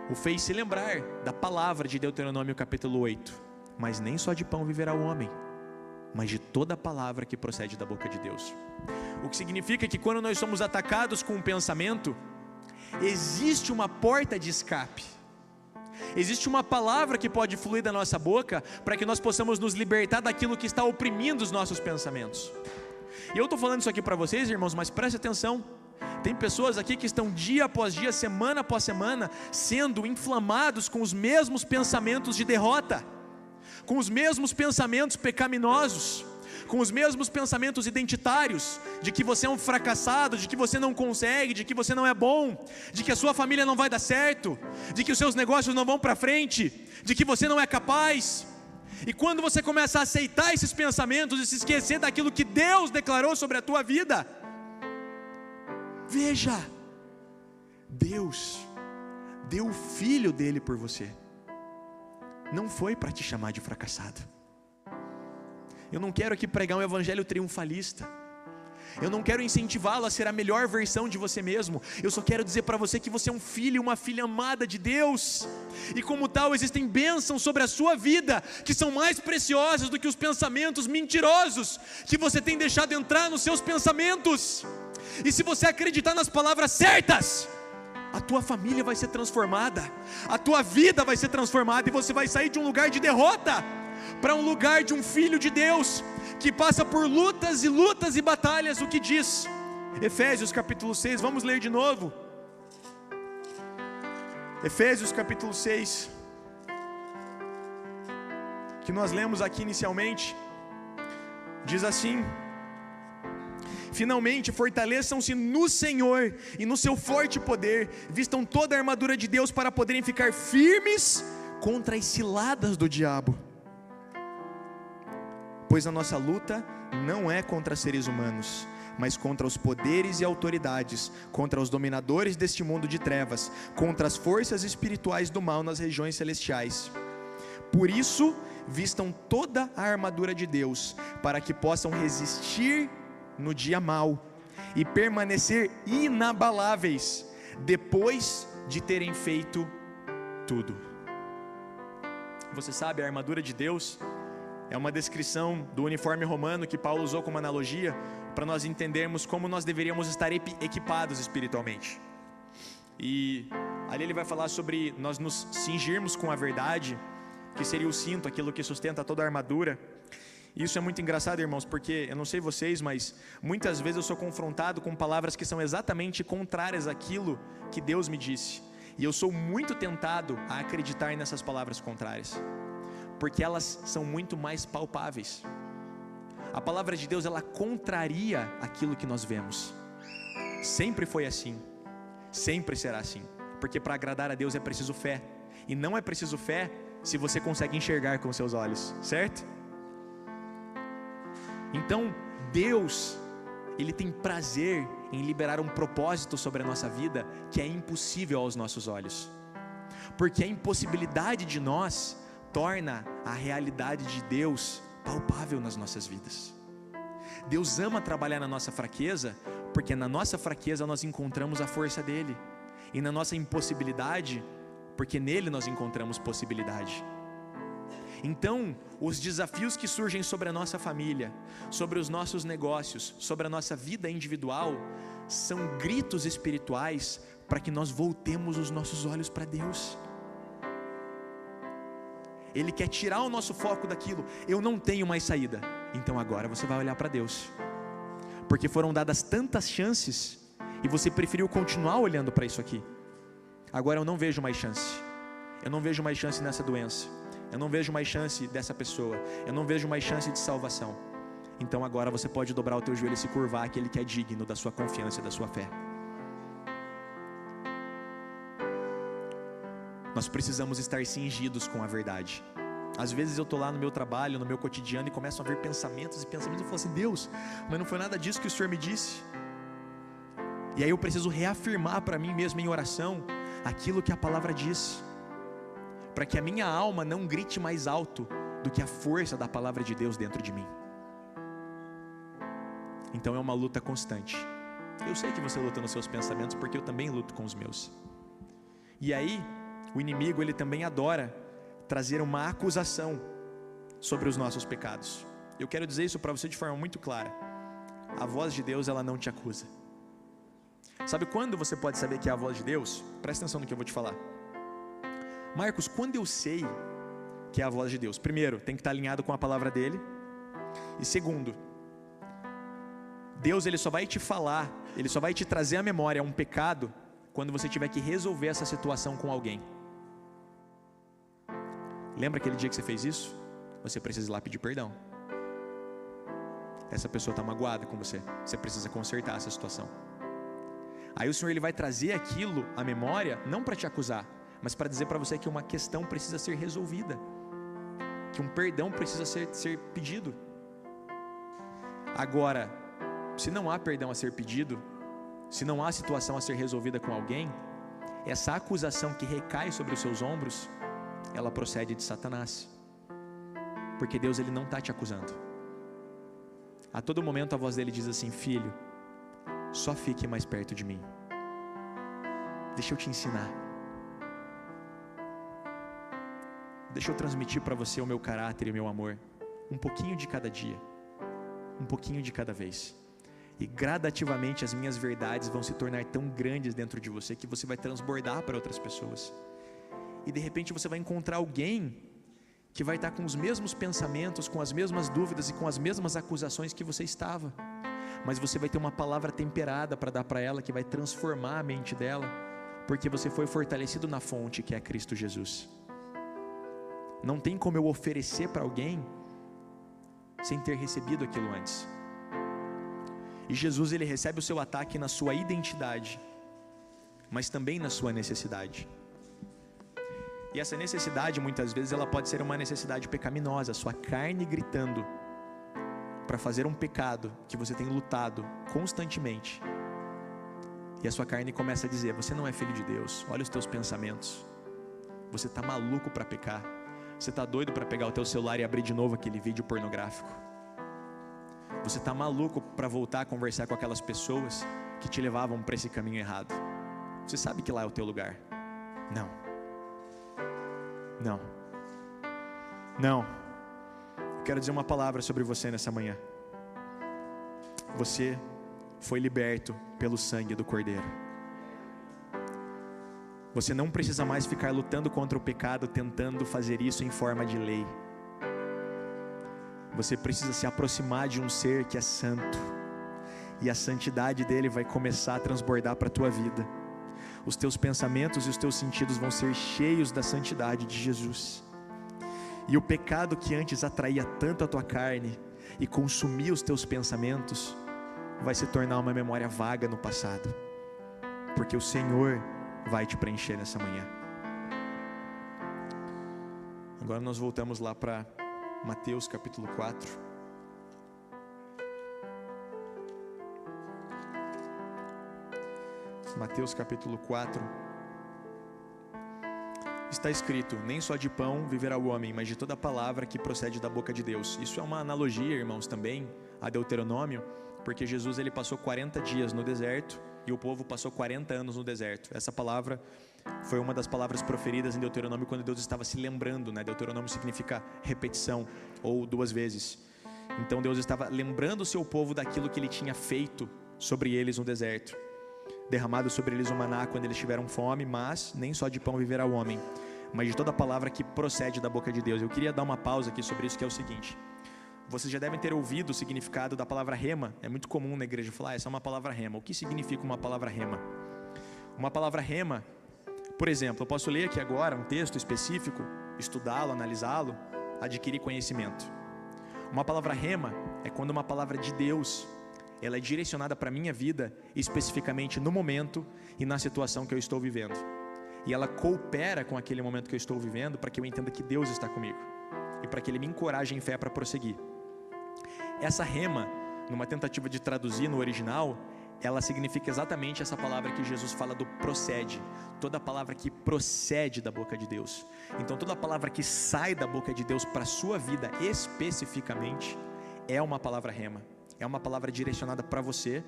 o fez se lembrar da palavra de Deuteronômio capítulo 8. Mas nem só de pão viverá o homem, mas de toda a palavra que procede da boca de Deus. O que significa que quando nós somos atacados com um pensamento, existe uma porta de escape. Existe uma palavra que pode fluir da nossa boca para que nós possamos nos libertar daquilo que está oprimindo os nossos pensamentos. E eu estou falando isso aqui para vocês, irmãos, mas preste atenção. Tem pessoas aqui que estão dia após dia, semana após semana, sendo inflamados com os mesmos pensamentos de derrota, com os mesmos pensamentos pecaminosos, com os mesmos pensamentos identitários, de que você é um fracassado, de que você não consegue, de que você não é bom, de que a sua família não vai dar certo, de que os seus negócios não vão para frente, de que você não é capaz. E quando você começa a aceitar esses pensamentos e se esquecer daquilo que Deus declarou sobre a tua vida, veja, Deus deu o Filho dele por você. Não foi para te chamar de fracassado. Eu não quero aqui pregar um evangelho triunfalista. Eu não quero incentivá-lo a ser a melhor versão de você mesmo. Eu só quero dizer para você que você é um filho e uma filha amada de Deus. E como tal, existem bênçãos sobre a sua vida que são mais preciosas do que os pensamentos mentirosos que você tem deixado entrar nos seus pensamentos. E se você acreditar nas palavras certas, a tua família vai ser transformada, a tua vida vai ser transformada, e você vai sair de um lugar de derrota para um lugar de um filho de Deus, que passa por lutas e lutas e batalhas. O que diz Efésios capítulo 6, vamos ler de novo. Efésios capítulo 6, que nós lemos aqui inicialmente, diz assim: finalmente fortaleçam-se no Senhor e no seu forte poder, vistam toda a armadura de Deus para poderem ficar firmes contra as ciladas do diabo. Pois a nossa luta não é contra seres humanos, mas contra os poderes e autoridades, contra os dominadores deste mundo de trevas, contra as forças espirituais do mal nas regiões celestiais. Por isso, vistam toda a armadura de Deus, para que possam resistir no dia mau e permanecer inabaláveis depois de terem feito tudo. você sabe, a armadura de Deus é uma descrição do uniforme romano que Paulo usou como analogia para nós entendermos como nós deveríamos estar equipados espiritualmente. E ali ele vai falar sobre nós nos cingirmos com a verdade, que seria o cinto, aquilo que sustenta toda a armadura. Isso é muito engraçado, irmãos, porque eu não sei vocês, mas muitas vezes eu sou confrontado com palavras que são exatamente contrárias àquilo que Deus me disse. E eu sou muito tentado a acreditar nessas palavras contrárias, porque elas são muito mais palpáveis. A palavra de Deus, ela contraria aquilo que nós vemos. Sempre foi assim, sempre será assim, porque para agradar a Deus é preciso fé, e não é preciso fé se você consegue enxergar com seus olhos, certo? Então Deus, Ele tem prazer em liberar um propósito sobre a nossa vida que é impossível aos nossos olhos, porque a impossibilidade de nós torna a realidade de Deus palpável nas nossas vidas. Deus ama trabalhar na nossa fraqueza, porque na nossa fraqueza nós encontramos a força dEle, e na nossa impossibilidade, porque nele nós encontramos possibilidade. Então, os desafios que surgem sobre a nossa família, sobre os nossos negócios, sobre a nossa vida individual, são gritos espirituais para que nós voltemos os nossos olhos para Deus. Ele quer tirar o nosso foco daquilo. Eu não tenho mais saída. Então agora você vai olhar para Deus, porque foram dadas tantas chances e você preferiu continuar olhando para isso aqui. Agora eu não vejo mais chance. Eu não vejo mais chance nessa doença. Eu não vejo mais chance dessa pessoa. Eu não vejo mais chance de salvação. Então agora você pode dobrar o teu joelho e se curvar àquele que é digno da sua confiança e da sua fé. Nós precisamos estar cingidos com a verdade. Às vezes eu estou lá no meu trabalho, no meu cotidiano, e começam a vir pensamentos e pensamentos. Eu falo assim: Deus, mas não foi nada disso que o Senhor me disse. E aí eu preciso reafirmar para mim mesmo em oração aquilo que a palavra diz, para que a minha alma não grite mais alto do que a força da palavra de Deus dentro de mim. Então é uma luta constante. Eu sei que você luta nos seus pensamentos, porque eu também luto com os meus. E aí, o inimigo, ele também adora trazer uma acusação sobre os nossos pecados. Eu quero dizer isso para você de forma muito clara: a voz de Deus, ela não te acusa. Sabe quando você pode saber que é a voz de Deus? Presta atenção no que eu vou te falar. Marcos, quando eu sei que é a voz de Deus? Primeiro, tem que estar alinhado com a palavra dele. E segundo, Deus, ele só vai te falar, ele só vai te trazer à memória um pecado quando você tiver que resolver essa situação com alguém. Lembra aquele dia que você fez isso? Você precisa ir lá pedir perdão. Essa pessoa está magoada com você. Você precisa consertar essa situação. Aí o Senhor, ele vai trazer aquilo à memória, não para te acusar, mas para dizer para você que uma questão precisa ser resolvida, que um perdão precisa ser pedido. Agora, se não há perdão a ser pedido, se não há situação a ser resolvida com alguém, essa acusação que recai sobre os seus ombros, ela procede de Satanás, porque Deus, ele não está te acusando. A todo momento a voz dele diz assim: filho, só fique mais perto de mim, deixa eu te ensinar, deixa eu transmitir para você o meu caráter e o meu amor, um pouquinho de cada dia, um pouquinho de cada vez, e gradativamente as minhas verdades vão se tornar tão grandes dentro de você que você vai transbordar para outras pessoas. E de repente você vai encontrar alguém que vai estar com os mesmos pensamentos, com as mesmas dúvidas e com as mesmas acusações que você estava, mas você vai ter uma palavra temperada para dar para ela, que vai transformar a mente dela, porque você foi fortalecido na fonte que é Cristo Jesus. Não tem como eu oferecer para alguém sem ter recebido aquilo antes. E Jesus, ele recebe o seu ataque na sua identidade, mas também na sua necessidade. E essa necessidade, muitas vezes, ela pode ser uma necessidade pecaminosa, a sua carne gritando para fazer um pecado que você tem lutado constantemente. E a sua carne começa a dizer: você não é filho de Deus, olha os teus pensamentos, você está maluco para pecar, você está doido para pegar o teu celular e abrir de novo aquele vídeo pornográfico, você está maluco para voltar a conversar com aquelas pessoas que te levavam para esse caminho errado. Você sabe que lá é o teu lugar. Não. Não. Eu quero dizer uma palavra sobre você nessa manhã. Você foi liberto pelo sangue do Cordeiro. Você não precisa mais ficar lutando contra o pecado, tentando fazer isso em forma de lei. Você precisa se aproximar de um ser que é santo, e a santidade dele vai começar a transbordar para a tua vida. Os teus pensamentos e os teus sentidos vão ser cheios da santidade de Jesus. E o pecado que antes atraía tanto a tua carne e consumia os teus pensamentos, vai se tornar uma memória vaga no passado, porque o Senhor vai te preencher nessa manhã. Agora nós voltamos lá para Mateus capítulo 4. Mateus capítulo 4. Está escrito: nem só de pão viverá o homem, mas de toda palavra que procede da boca de Deus. Isso é uma analogia, irmãos, também a Deuteronômio, porque Jesus ele passou 40 dias no deserto e o povo passou 40 anos no deserto. Essa palavra foi uma das palavras proferidas em Deuteronômio quando Deus estava se lembrando, né? Deuteronômio significa repetição ou duas vezes. Então Deus estava lembrando o seu povo daquilo que ele tinha feito sobre eles no deserto, derramado sobre eles o maná quando eles tiveram fome, mas nem só de pão viverá o homem, mas de toda palavra que procede da boca de Deus. Eu queria dar uma pausa aqui sobre isso, que é o seguinte: vocês já devem ter ouvido o significado da palavra rema. É muito comum na igreja falar, essa é uma palavra rema. O que significa uma palavra rema? Uma palavra rema, por exemplo, eu posso ler aqui agora um texto específico, estudá-lo, analisá-lo, adquirir conhecimento. Uma palavra rema é quando uma palavra de Deus, ela é direcionada para a minha vida, especificamente no momento e na situação que eu estou vivendo. E ela coopera com aquele momento que eu estou vivendo para que eu entenda que Deus está comigo e para que Ele me encoraje em fé para prosseguir. Essa rema, numa tentativa de traduzir no original, ela significa exatamente essa palavra que Jesus fala do procede. Toda palavra que procede da boca de Deus. Então toda palavra que sai da boca de Deus para a sua vida especificamente é uma palavra rema. É uma palavra direcionada para você.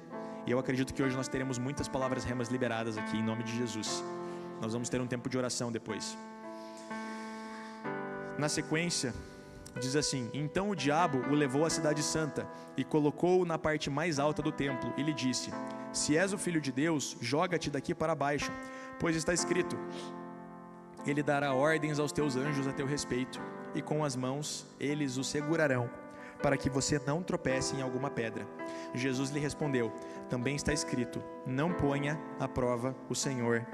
E eu acredito que hoje nós teremos muitas palavras remas liberadas aqui, em nome de Jesus. Nós vamos ter um tempo de oração depois. Na sequência, diz assim: então o diabo o levou à cidade santa e colocou-o na parte mais alta do templo e lhe disse: se és o filho de Deus, joga-te daqui para baixo, pois está escrito: ele dará ordens aos teus anjos a teu respeito, e com as mãos eles o segurarão, para que você não tropece em alguma pedra. Jesus lhe respondeu: também está escrito: não ponha à prova o Senhor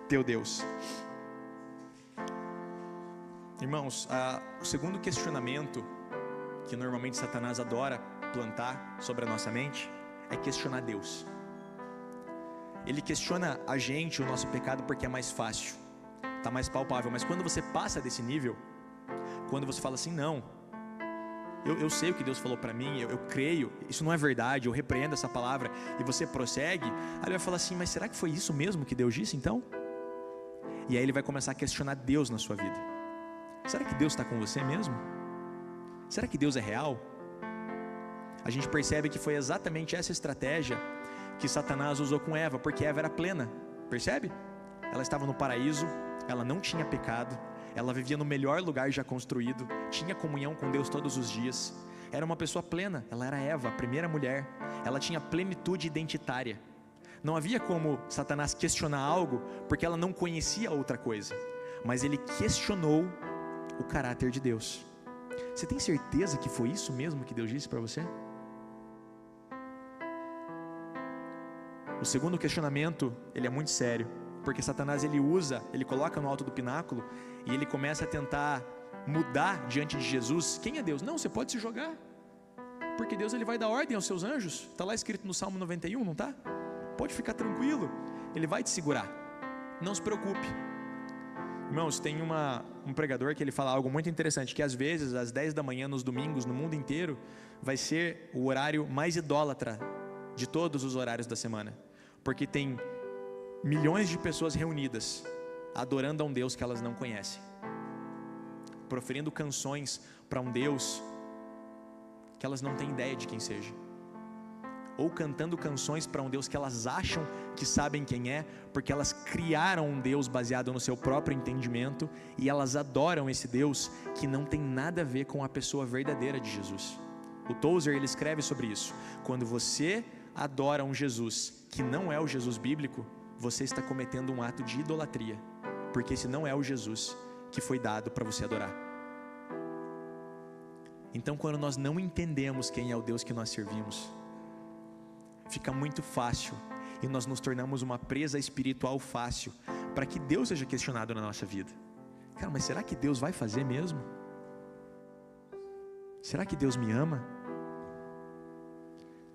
teu Deus. Irmãos, o segundo questionamento que normalmente Satanás adora plantar sobre a nossa mente é questionar Deus. Ele questiona a gente, o nosso pecado, porque é mais fácil, está mais palpável. Mas quando você passa desse nível, quando você fala assim: não, eu sei o que Deus falou para mim, eu creio, isso não é verdade, eu repreendo essa palavra, e você prossegue, aí ele vai falar assim: mas será que foi isso mesmo que Deus disse então? E aí ele vai começar a questionar Deus na sua vida. Será que Deus está com você mesmo? Será que Deus é real? A gente percebe que foi exatamente essa estratégia que Satanás usou com Eva, porque Eva era plena, percebe? Ela estava no paraíso, ela não tinha pecado, ela vivia no melhor lugar já construído, tinha comunhão com Deus todos os dias, era uma pessoa plena, ela era Eva, a primeira mulher, ela tinha plenitude identitária. Não havia como Satanás questionar algo, porque ela não conhecia outra coisa, mas ele questionou o caráter de Deus. Você tem certeza que foi isso mesmo que Deus disse para você? O segundo questionamento, ele é muito sério, porque Satanás ele coloca no alto do pináculo e ele começa a tentar mudar diante de Jesus. Quem é Deus? Não, você pode se jogar, porque Deus ele vai dar ordem aos seus anjos. Está lá escrito no Salmo 91, não está? Pode ficar tranquilo, Ele vai te segurar, não se preocupe. Irmãos, tem um pregador que ele fala algo muito interessante, que às vezes às 10 da manhã nos domingos no mundo inteiro vai ser o horário mais idólatra de todos os horários da semana, porque tem milhões de pessoas reunidas adorando a um Deus que elas não conhecem, proferindo canções para um Deus que elas não têm ideia de quem seja. ou cantando canções para um Deus que elas acham que sabem quem é, porque elas criaram um Deus baseado no seu próprio entendimento e elas adoram esse Deus que não tem nada a ver com a pessoa verdadeira de Jesus. O Tozer, ele escreve sobre isso: quando você adora um Jesus que não é o Jesus bíblico, você está cometendo um ato de idolatria, porque esse não é o Jesus que foi dado para você adorar. Então, quando nós não entendemos quem é o Deus que nós servimos, fica muito fácil e nós nos tornamos uma presa espiritual fácil para que Deus seja questionado na nossa vida. Cara, mas será que Deus vai fazer mesmo? Será que Deus me ama?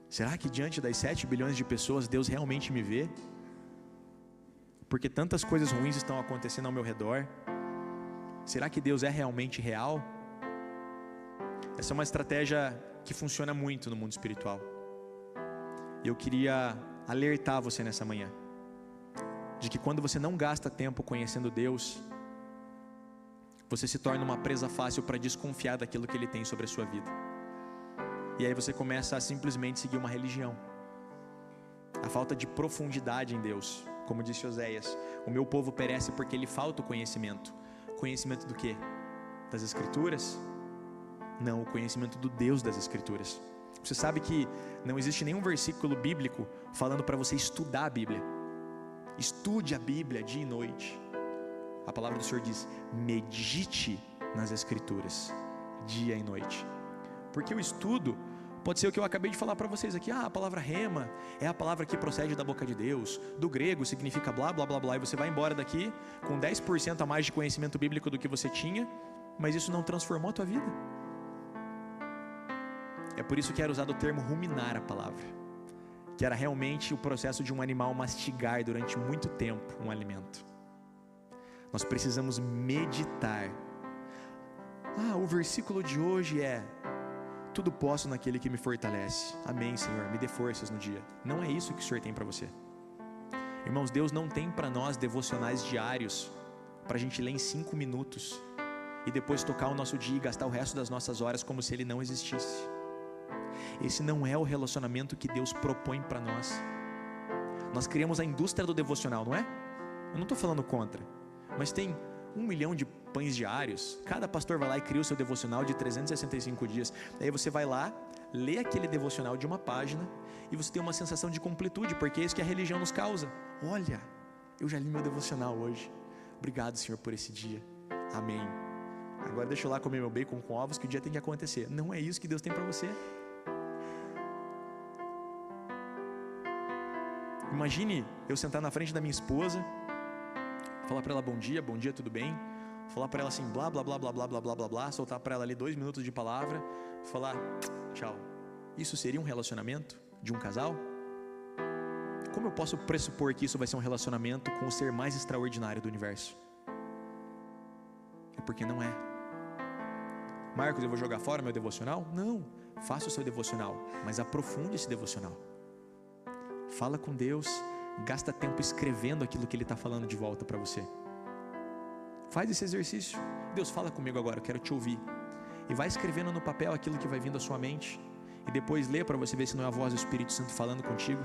Será que diante das 7 bilhões de pessoas Deus realmente me vê? Porque tantas coisas ruins estão acontecendo ao meu redor. Será que Deus é realmente real? Essa é uma estratégia que funciona muito no mundo espiritual. E eu queria alertar você nessa manhã de que quando você não gasta tempo conhecendo Deus, você se torna uma presa fácil para desconfiar daquilo que Ele tem sobre a sua vida. E aí você começa a simplesmente seguir uma religião. A falta de profundidade em Deus, como disse Oséias: o meu povo perece porque lhe falta o conhecimento. Conhecimento do quê? Das Escrituras? Não, o conhecimento do Deus das Escrituras. Você sabe que não existe nenhum versículo bíblico falando para você estudar a Bíblia. Estude a Bíblia dia e noite. A palavra do Senhor diz: medite nas Escrituras dia e noite. Porque o estudo pode ser o que eu acabei de falar para vocês aqui. A palavra rema é a palavra que procede da boca de Deus. Do grego significa blá, blá, blá, blá. E você vai embora daqui com 10% a mais de conhecimento bíblico do que você tinha, mas isso não transformou a tua vida. É por isso que era usado o termo ruminar a palavra, que era realmente o processo de um animal mastigar durante muito tempo um alimento. Nós precisamos meditar. O versículo de hoje é: tudo posso naquele que me fortalece. Amém, Senhor, me dê forças no dia. Não é isso que o Senhor tem para você. Irmãos, Deus não tem para nós devocionais diários para a gente ler em 5 minutos e depois tocar o nosso dia e gastar o resto das nossas horas como se ele não existisse. Esse não é o relacionamento que Deus propõe para nós. Nós criamos a indústria do devocional, não é? Eu não estou falando contra, mas tem 1 milhão de pães diários. Cada pastor vai lá e cria o seu devocional de 365 dias. Aí você vai lá, lê aquele devocional de uma página e você tem uma sensação de completude, porque é isso que a religião nos causa. Olha, eu já li meu devocional hoje. Obrigado, Senhor, por esse dia. Amém. Agora deixa eu lá comer meu bacon com ovos, que o dia tem que acontecer. Não é isso que Deus tem para você. Imagine eu sentar na frente da minha esposa, falar para ela bom dia, tudo bem? Falar para ela assim, blá, blá, blá, blá, blá, blá, blá, blá, blá, soltar para ela ali 2 minutos de palavra, falar tchau. Isso seria um relacionamento de um casal? Como eu posso pressupor que isso vai ser um relacionamento com o ser mais extraordinário do universo? É porque não é. Marcos, eu vou jogar fora meu devocional? Não, faça o seu devocional, mas aprofunde esse devocional. Fala com Deus, gasta tempo escrevendo aquilo que Ele está falando de volta para você. Faz esse exercício. Deus, fala comigo agora, eu quero te ouvir. E vai escrevendo no papel aquilo que vai vindo à sua mente. E depois lê para você ver se não é a voz do Espírito Santo falando contigo.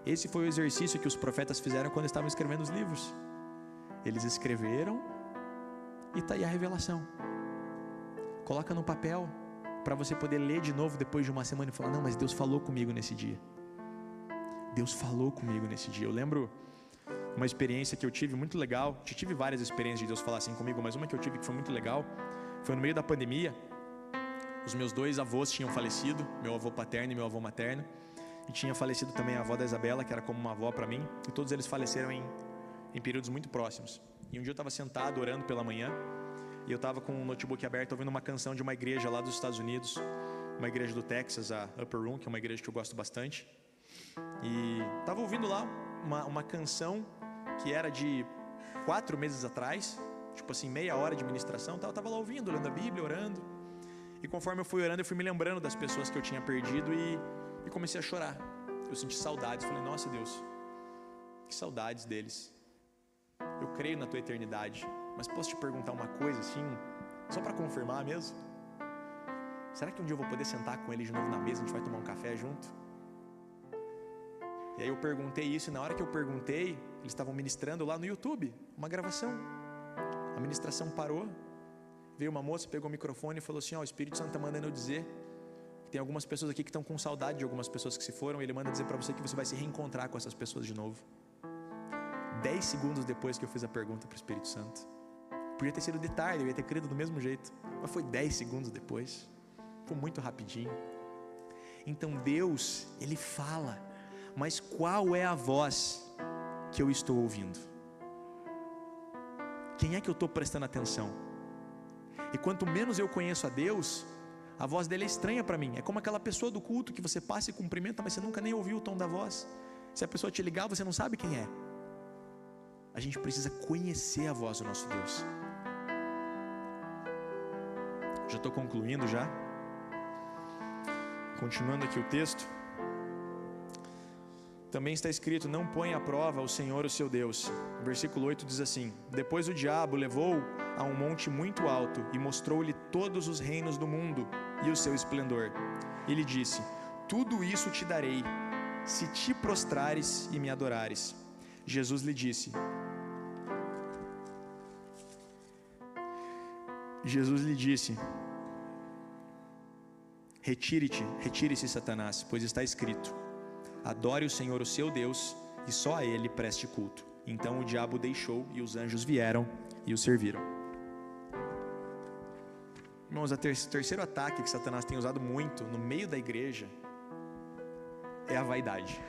Esse foi o exercício que os profetas fizeram quando estavam escrevendo os livros. Eles escreveram e está aí a revelação. Coloca no papel para você poder ler de novo depois de uma semana e falar: não, mas Deus falou comigo nesse dia. Deus falou comigo nesse dia. Eu lembro uma experiência que eu tive muito legal. Eu tive várias experiências de Deus falar assim comigo, mas uma que eu tive que foi muito legal foi no meio da pandemia. Os meus 2 avós tinham falecido, meu avô paterno e meu avô materno, e tinha falecido também a avó da Isabela, que era como uma avó para mim, e todos eles faleceram em períodos muito próximos. E um dia eu estava sentado orando pela manhã, e eu estava com o notebook aberto ouvindo uma canção de uma igreja lá dos Estados Unidos, uma igreja do Texas, a Upper Room, que é uma igreja que eu gosto bastante. E estava ouvindo lá uma canção que era de 4 meses atrás, tipo assim, meia hora de ministração. Eu estava lá ouvindo, lendo a Bíblia, orando. E conforme eu fui orando, eu fui me lembrando das pessoas que eu tinha perdido e comecei a chorar. Eu senti saudades, falei: nossa Deus, que saudades deles. Eu creio na tua eternidade, mas posso te perguntar uma coisa assim, só para confirmar mesmo? Será que um dia eu vou poder sentar com eles de novo na mesa, a gente vai tomar um café junto? E aí eu perguntei isso, e na hora que eu perguntei, eles estavam ministrando lá no YouTube, uma gravação. A ministração parou, veio uma moça, pegou o microfone e falou assim: ó, o Espírito Santo está mandando eu dizer que tem algumas pessoas aqui que estão com saudade de algumas pessoas que se foram, e ele manda dizer para você que você vai se reencontrar com essas pessoas de novo. 10 segundos depois que eu fiz a pergunta para o Espírito Santo. Podia ter sido de tarde, eu ia ter crido do mesmo jeito, mas foi 10 segundos depois. Foi muito rapidinho. Então Deus, Ele fala, mas qual é a voz que eu estou ouvindo? Quem é que eu estou prestando atenção? E quanto menos eu conheço a Deus, a voz dele é estranha para mim. É como aquela pessoa do culto que você passa e cumprimenta, mas você nunca nem ouviu o tom da voz. Se a pessoa te ligar, você não sabe quem é. A gente precisa conhecer a voz do nosso Deus. Já estou concluindo já. Continuando aqui o texto. Também está escrito: não põe à prova o Senhor o seu Deus. Versículo 8 diz assim: depois o diabo levou a um monte muito alto e mostrou-lhe todos os reinos do mundo e o seu esplendor. E lhe disse: tudo isso te darei, se te prostrares e me adorares. Jesus lhe disse: retire-se, Satanás, pois está escrito: adore o Senhor o seu Deus e só a Ele preste culto. Então o diabo deixou e os anjos vieram e o serviram. Irmãos, o terceiro ataque que Satanás tem usado muito no meio da igreja é a vaidade.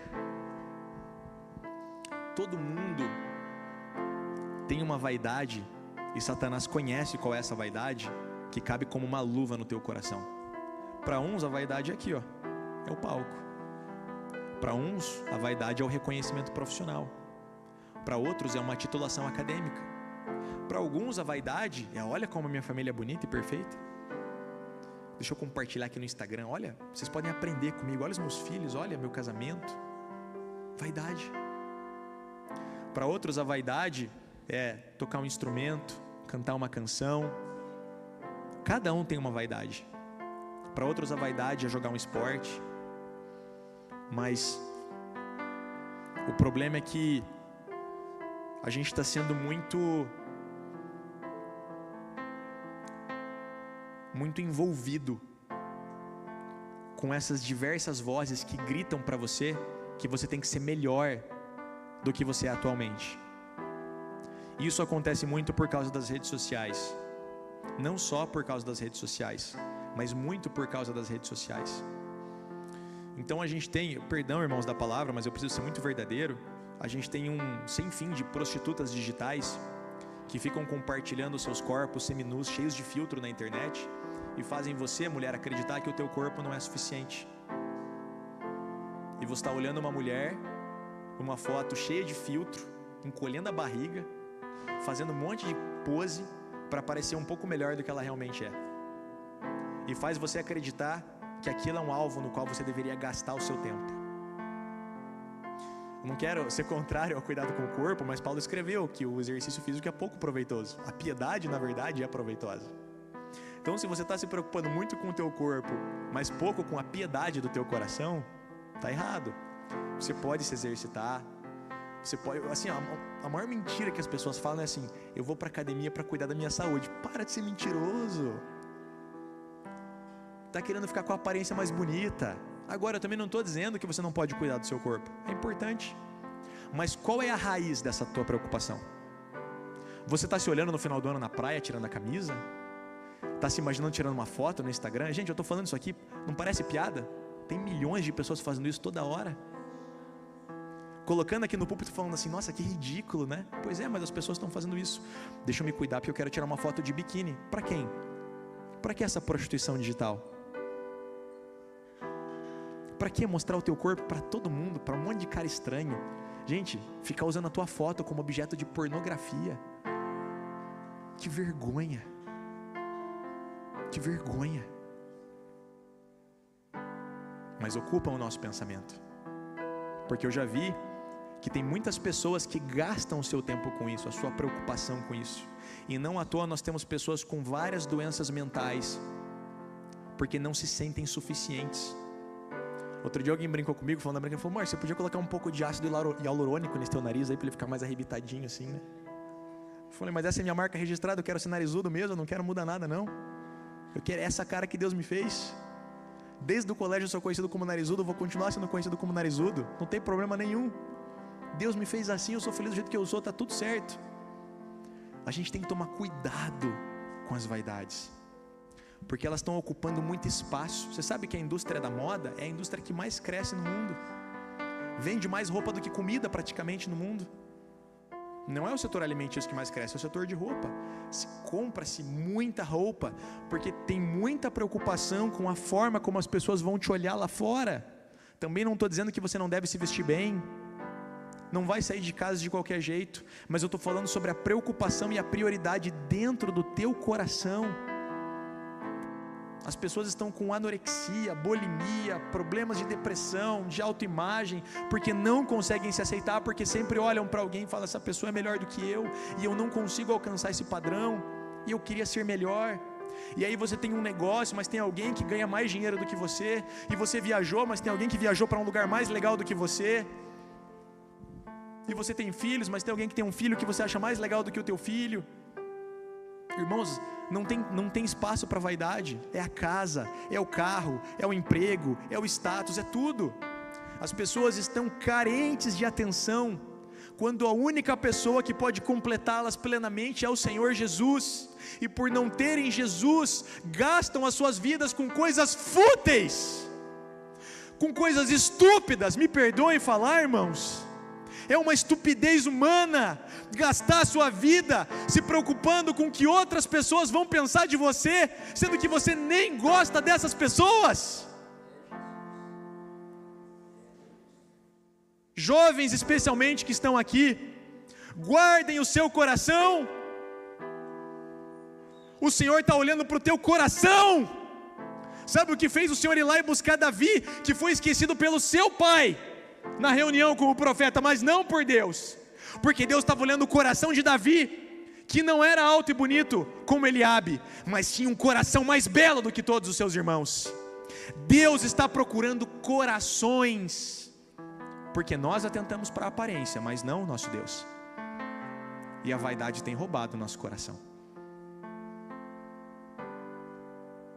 Todo mundo tem uma vaidade, e Satanás conhece qual é essa vaidade, que cabe como uma luva no teu coração. Para uns a vaidade é aqui, ó, é o palco. Para uns a vaidade é o reconhecimento profissional. Para outros é uma titulação acadêmica. Para alguns a vaidade é: olha como a minha família é bonita e perfeita. Deixa eu compartilhar aqui no Instagram. Olha, vocês podem aprender comigo. Olha os meus filhos, olha meu casamento. Vaidade. Para outros a vaidade é tocar um instrumento, cantar uma canção. Cada um tem uma vaidade. Para outros a vaidade é jogar um esporte. Mas o problema é que a gente está sendo muito envolvido com essas diversas vozes que gritam para você que você tem que ser melhor do que você é atualmente. Isso acontece muito por causa das redes sociais. Não só por causa das redes sociais, mas muito por causa das redes sociais. Então a gente tem, perdão irmãos da palavra, mas eu preciso ser muito verdadeiro, a gente tem um sem fim de prostitutas digitais que ficam compartilhando seus corpos seminus cheios de filtro na internet e fazem você, mulher, acreditar que o teu corpo não é suficiente. E você está olhando uma mulher, uma foto cheia de filtro, encolhendo a barriga, fazendo um monte de pose para parecer um pouco melhor do que ela realmente é. E faz você acreditar que aquilo é um alvo no qual você deveria gastar o seu tempo. Não quero ser contrário ao cuidado com o corpo, mas Paulo escreveu que o exercício físico é pouco proveitoso. A piedade, na verdade, é proveitosa. Então, se você está se preocupando muito com o teu corpo, mas pouco com a piedade do teu coração, está errado. Você pode se exercitar. Você pode, assim, a maior mentira que as pessoas falam é assim: eu vou para a academia para cuidar da minha saúde. Para de ser mentiroso. Está querendo ficar com a aparência mais bonita. Agora, eu também não estou dizendo que você não pode cuidar do seu corpo. É importante. Mas qual é a raiz dessa tua preocupação? Você está se olhando no final do ano na praia, tirando a camisa? Está se imaginando tirando uma foto no Instagram? Gente, eu estou falando isso aqui, não parece piada? Tem milhões de pessoas fazendo isso toda hora. Colocando aqui no púlpito falando assim: nossa, que ridículo, né? Pois é, mas as pessoas estão fazendo isso. Deixa eu me cuidar porque eu quero tirar uma foto de biquíni. Para quem? Para que essa prostituição digital? Para que mostrar o teu corpo para todo mundo, para um monte de cara estranho? Gente, ficar usando a tua foto como objeto de pornografia. Que vergonha. Que vergonha. Mas ocupam o nosso pensamento. Porque eu já vi que tem muitas pessoas que gastam o seu tempo com isso, a sua preocupação com isso. E não à toa nós temos pessoas com várias doenças mentais, porque não se sentem suficientes. Outro dia alguém brincou comigo, falou, amor, você podia colocar um pouco de ácido hialurônico nesse teu nariz aí, pra ele ficar mais arrebitadinho assim, né? Eu falei, mas essa é minha marca registrada, eu quero ser narizudo mesmo, eu não quero mudar nada não. Eu quero essa cara que Deus me fez. Desde o colégio eu sou conhecido como narizudo, eu vou continuar sendo conhecido como narizudo, não tem problema nenhum. Deus me fez assim, eu sou feliz do jeito que eu sou, tá tudo certo. A gente tem que tomar cuidado com as vaidades, porque elas estão ocupando muito espaço. Você sabe que a indústria da moda é a indústria que mais cresce no mundo, vende mais roupa do que comida praticamente no mundo. Não é o setor alimentício que mais cresce, é o setor de roupa. Compra-se muita roupa, porque tem muita preocupação com a forma como as pessoas vão te olhar lá fora. Também não estou dizendo que você não deve se vestir bem, não vai sair de casa de qualquer jeito, mas eu estou falando sobre a preocupação e a prioridade dentro do teu coração. As pessoas estão com anorexia, bulimia, problemas de depressão, de autoimagem, porque não conseguem se aceitar, porque sempre olham para alguém e falam, essa pessoa é melhor do que eu, e eu não consigo alcançar esse padrão, e eu queria ser melhor. E aí você tem um negócio, mas tem alguém que ganha mais dinheiro do que você, e você viajou, mas tem alguém que viajou para um lugar mais legal do que você, e você tem filhos, mas tem alguém que tem um filho que você acha mais legal do que o teu filho. Irmãos, não tem espaço para vaidade. É a casa, é o carro, é o emprego, é o status, é tudo. As pessoas estão carentes de atenção, quando a única pessoa que pode completá-las plenamente é o Senhor Jesus. E por não terem Jesus, gastam as suas vidas com coisas fúteis, com coisas estúpidas. Me perdoem falar, irmãos, é uma estupidez humana gastar a sua vida se preocupando com o que outras pessoas vão pensar de você, sendo que você nem gosta dessas pessoas. Jovens especialmente que estão aqui, guardem o seu coração. O Senhor está olhando para o teu coração. Sabe o que fez o Senhor ir lá e buscar Davi, que foi esquecido pelo seu pai na reunião com o profeta, mas não por Deus, porque Deus estava olhando o coração de Davi, que não era alto e bonito como Eliabe, mas tinha um coração mais belo do que todos os seus irmãos. Deus está procurando corações, porque nós atentamos para a aparência, mas não o nosso Deus. E a vaidade tem roubado o nosso coração.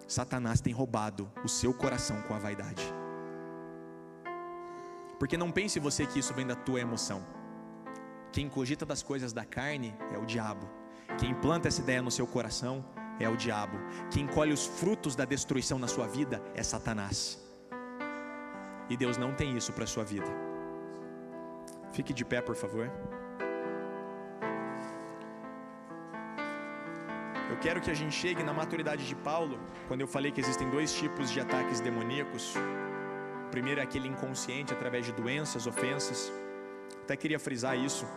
Satanás tem roubado o seu coração com a vaidade. Porque não pense você que isso vem da tua emoção. Quem cogita das coisas da carne é o diabo. Quem planta essa ideia no seu coração é o diabo. Quem colhe os frutos da destruição na sua vida é Satanás. E Deus não tem isso para a sua vida. Fique de pé, por favor. Eu quero que a gente chegue na maturidade de Paulo, quando eu falei que existem dois tipos de ataques demoníacos. O primeiro é aquele inconsciente, através de doenças, ofensas. Até queria frisar isso.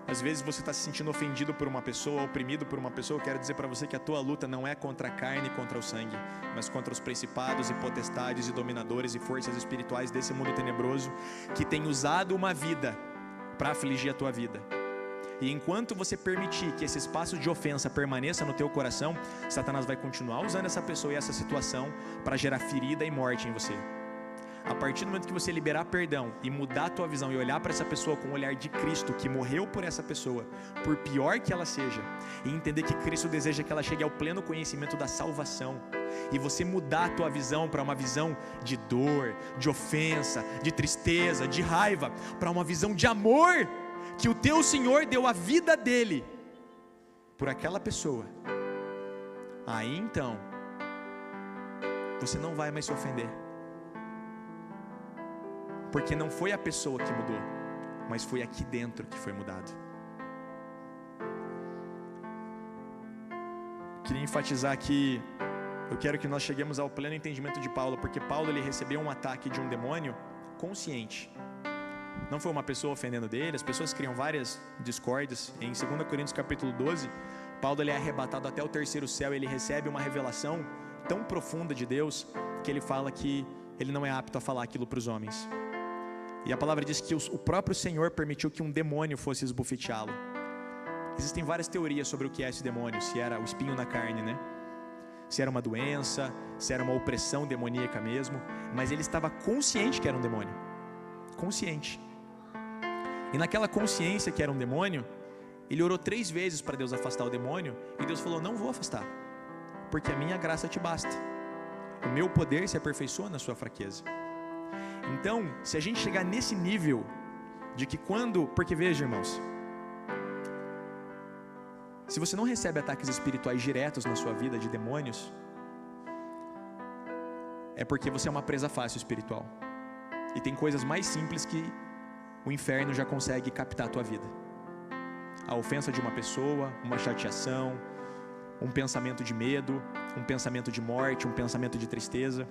Às vezes você está se sentindo ofendido por uma pessoa, oprimido por uma pessoa. Eu quero dizer para você que a tua luta não é contra a carne e contra o sangue, mas contra os principados e potestades e dominadores e forças espirituais desse mundo tenebroso, que tem usado uma vida para afligir a tua vida. E enquanto você permitir que esse espaço de ofensa permaneça no teu coração, Satanás vai continuar usando essa pessoa e essa situação para gerar ferida e morte em você. A partir do momento que você liberar perdão e mudar a tua visão e olhar para essa pessoa com o olhar de Cristo, que morreu por essa pessoa, por pior que ela seja, e entender que Cristo deseja que ela chegue ao pleno conhecimento da salvação, e você mudar a tua visão para uma visão de dor, de ofensa, de tristeza, de raiva, para uma visão de amor, que o teu Senhor deu a vida dele por aquela pessoa, aí então você não vai mais se ofender, porque não foi a pessoa que mudou, mas foi aqui dentro que foi mudado. Queria enfatizar aqui, eu quero que nós cheguemos ao pleno entendimento de Paulo, porque Paulo ele recebeu um ataque de um demônio consciente. Não foi uma pessoa ofendendo dele, as pessoas criam várias discórdias. Em 2 Coríntios capítulo 12, Paulo ele é arrebatado até o terceiro céu, ele recebe uma revelação tão profunda de Deus, que ele fala que ele não é apto a falar aquilo para os homens. E a palavra diz que o próprio Senhor permitiu que um demônio fosse esbofeteá-lo. Existem várias teorias sobre o que é esse demônio, se era o espinho na carne, né? se era uma doença, se era uma opressão demoníaca mesmo, mas ele estava consciente que era um demônio. Consciente. E naquela consciência que era um demônio, ele orou 3 vezes para Deus afastar o demônio, e Deus falou: não vou afastar, porque a minha graça te basta. O meu poder se aperfeiçoa na sua fraqueza. Então, se a gente chegar nesse nível de que porque veja, irmãos, se você não recebe ataques espirituais diretos na sua vida de demônios, é porque você é uma presa fácil espiritual. E tem coisas mais simples que o inferno já consegue captar a tua vida. A ofensa de uma pessoa, uma chateação, um pensamento de medo, um pensamento de morte, um pensamento de tristeza.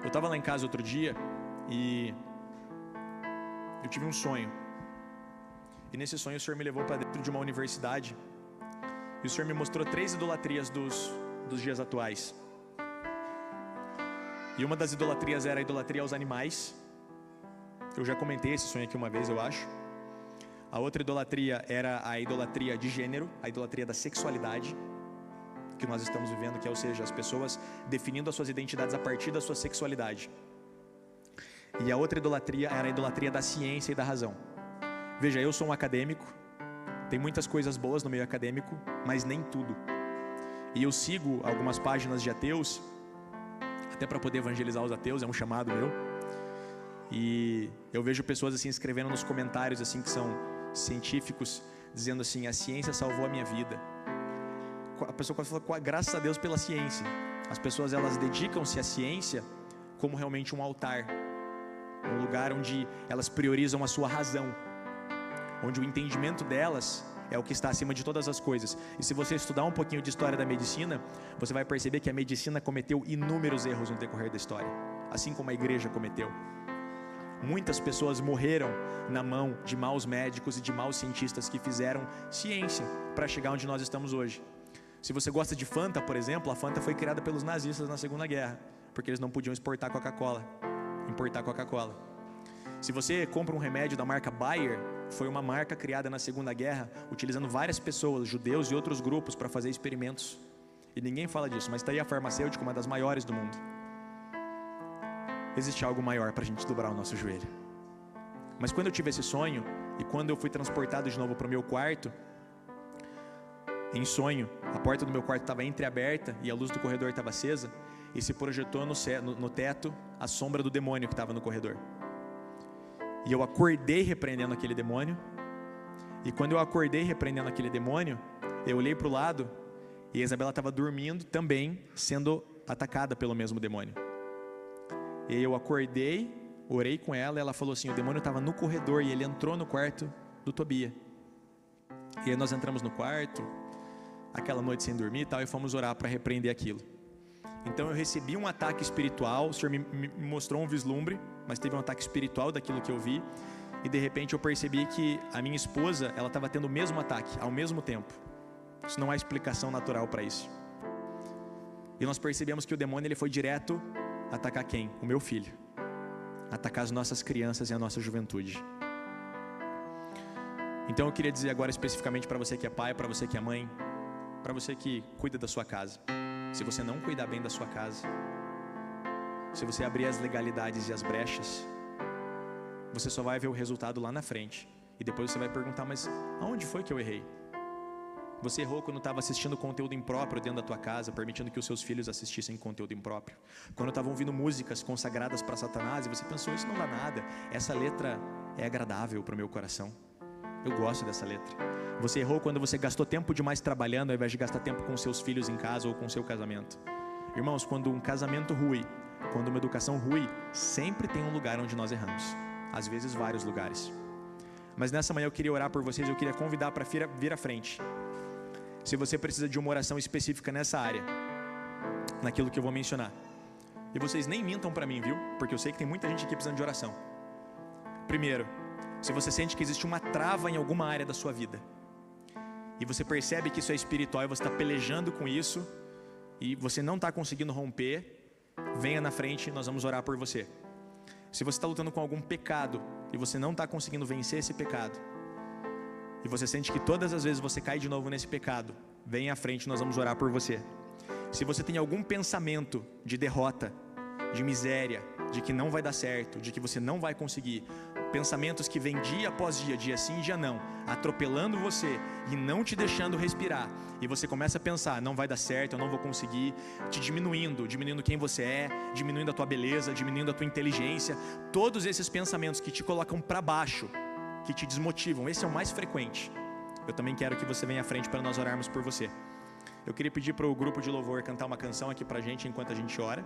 Eu estava lá em casa outro dia e eu tive um sonho. E nesse sonho o Senhor me levou para dentro de uma universidade. E o Senhor me mostrou 3 idolatrias dos dias atuais. E uma das idolatrias era a idolatria aos animais. Eu já comentei esse sonho aqui uma vez, eu acho. A outra idolatria era a idolatria de gênero, a idolatria da sexualidade, que nós estamos vivendo, que é, ou seja, as pessoas definindo as suas identidades a partir da sua sexualidade. E a outra idolatria era a idolatria da ciência e da razão. Veja, eu sou um acadêmico, tem muitas coisas boas no meio acadêmico, mas nem tudo. E eu sigo algumas páginas de ateus, até para poder evangelizar os ateus, é um chamado meu. E eu vejo pessoas assim escrevendo nos comentários assim que são científicos, dizendo assim: a ciência salvou a minha vida. A pessoa fala: graças a Deus pela ciência. As pessoas, elas dedicam-se à ciência como realmente um altar, um lugar onde elas priorizam a sua razão, onde o entendimento delas é o que está acima de todas as coisas. E se você estudar um pouquinho de história da medicina, você vai perceber que a medicina cometeu inúmeros erros no decorrer da história, assim como a igreja cometeu. Muitas pessoas morreram na mão de maus médicos e de maus cientistas que fizeram ciência para chegar onde nós estamos hoje. Se você gosta de Fanta, por exemplo, a Fanta foi criada pelos nazistas na Segunda Guerra, porque eles não podiam importar Coca-Cola. Se você compra um remédio da marca Bayer, foi uma marca criada na Segunda Guerra, utilizando várias pessoas, judeus e outros grupos, para fazer experimentos. E ninguém fala disso, mas está aí a farmacêutica, uma das maiores do mundo. Existe algo maior para a gente dobrar o nosso joelho. Mas quando eu tive esse sonho, e quando eu fui transportado de novo para o meu quarto, em sonho, a porta do meu quarto estava entreaberta e a luz do corredor estava acesa, e se projetou no teto a sombra do demônio que estava no corredor. E eu acordei repreendendo aquele demônio. E quando eu acordei repreendendo aquele demônio, eu olhei para o lado e a Isabela estava dormindo também, sendo atacada pelo mesmo demônio. E eu acordei, orei com ela, e ela falou assim: o demônio estava no corredor e ele entrou no quarto do Tobia. E aí nós entramos no quarto, aquela noite sem dormir e tal, e fomos orar para repreender aquilo. Então eu recebi um ataque espiritual, o Senhor me mostrou um vislumbre, mas teve um ataque espiritual daquilo que eu vi, e de repente eu percebi que a minha esposa, ela estava tendo o mesmo ataque, ao mesmo tempo. Isso não há explicação natural para isso. E nós percebemos que o demônio, ele foi direto atacar quem? O meu filho. Atacar as nossas crianças e a nossa juventude. Então eu queria dizer agora especificamente para você que é pai, para você que é mãe, para você que cuida da sua casa: se você não cuidar bem da sua casa, se você abrir as legalidades e as brechas, você só vai ver o resultado lá na frente. E depois você vai perguntar: mas aonde foi que eu errei? Você errou quando estava assistindo conteúdo impróprio dentro da tua casa, permitindo que os seus filhos assistissem conteúdo impróprio. Quando estavam ouvindo músicas consagradas para Satanás e você pensou: isso não dá nada, essa letra é agradável para o meu coração, eu gosto dessa letra. Você errou quando você gastou tempo demais trabalhando, ao invés de gastar tempo com seus filhos em casa ou com seu casamento. Irmãos, quando um casamento rui, quando uma educação rui, sempre tem um lugar onde nós erramos. Às vezes vários lugares. Mas nessa manhã eu queria orar por vocês, eu queria convidar para vir à frente. Se você precisa de uma oração específica nessa área, naquilo que eu vou mencionar. E vocês nem mintam para mim, viu? Porque eu sei que tem muita gente aqui precisando de oração. Primeiro, se você sente que existe uma trava em alguma área da sua vida, e você percebe que isso é espiritual e você está pelejando com isso, e você não está conseguindo romper, venha na frente e nós vamos orar por você. Se você está lutando com algum pecado e você não está conseguindo vencer esse pecado, e você sente que todas as vezes você cai de novo nesse pecado, venha à frente e nós vamos orar por você. Se você tem algum pensamento de derrota, de miséria, de que não vai dar certo, de que você não vai conseguir, pensamentos que vêm dia após dia, dia sim, dia não, atropelando você e não te deixando respirar, e você começa a pensar, não vai dar certo, eu não vou conseguir, te diminuindo quem você é, diminuindo a tua beleza, diminuindo a tua inteligência, todos esses pensamentos que te colocam para baixo, que te desmotivam, esse é o mais frequente. Eu também quero que você venha à frente para nós orarmos por você. Eu queria pedir para o grupo de louvor cantar uma canção aqui para a gente enquanto a gente ora.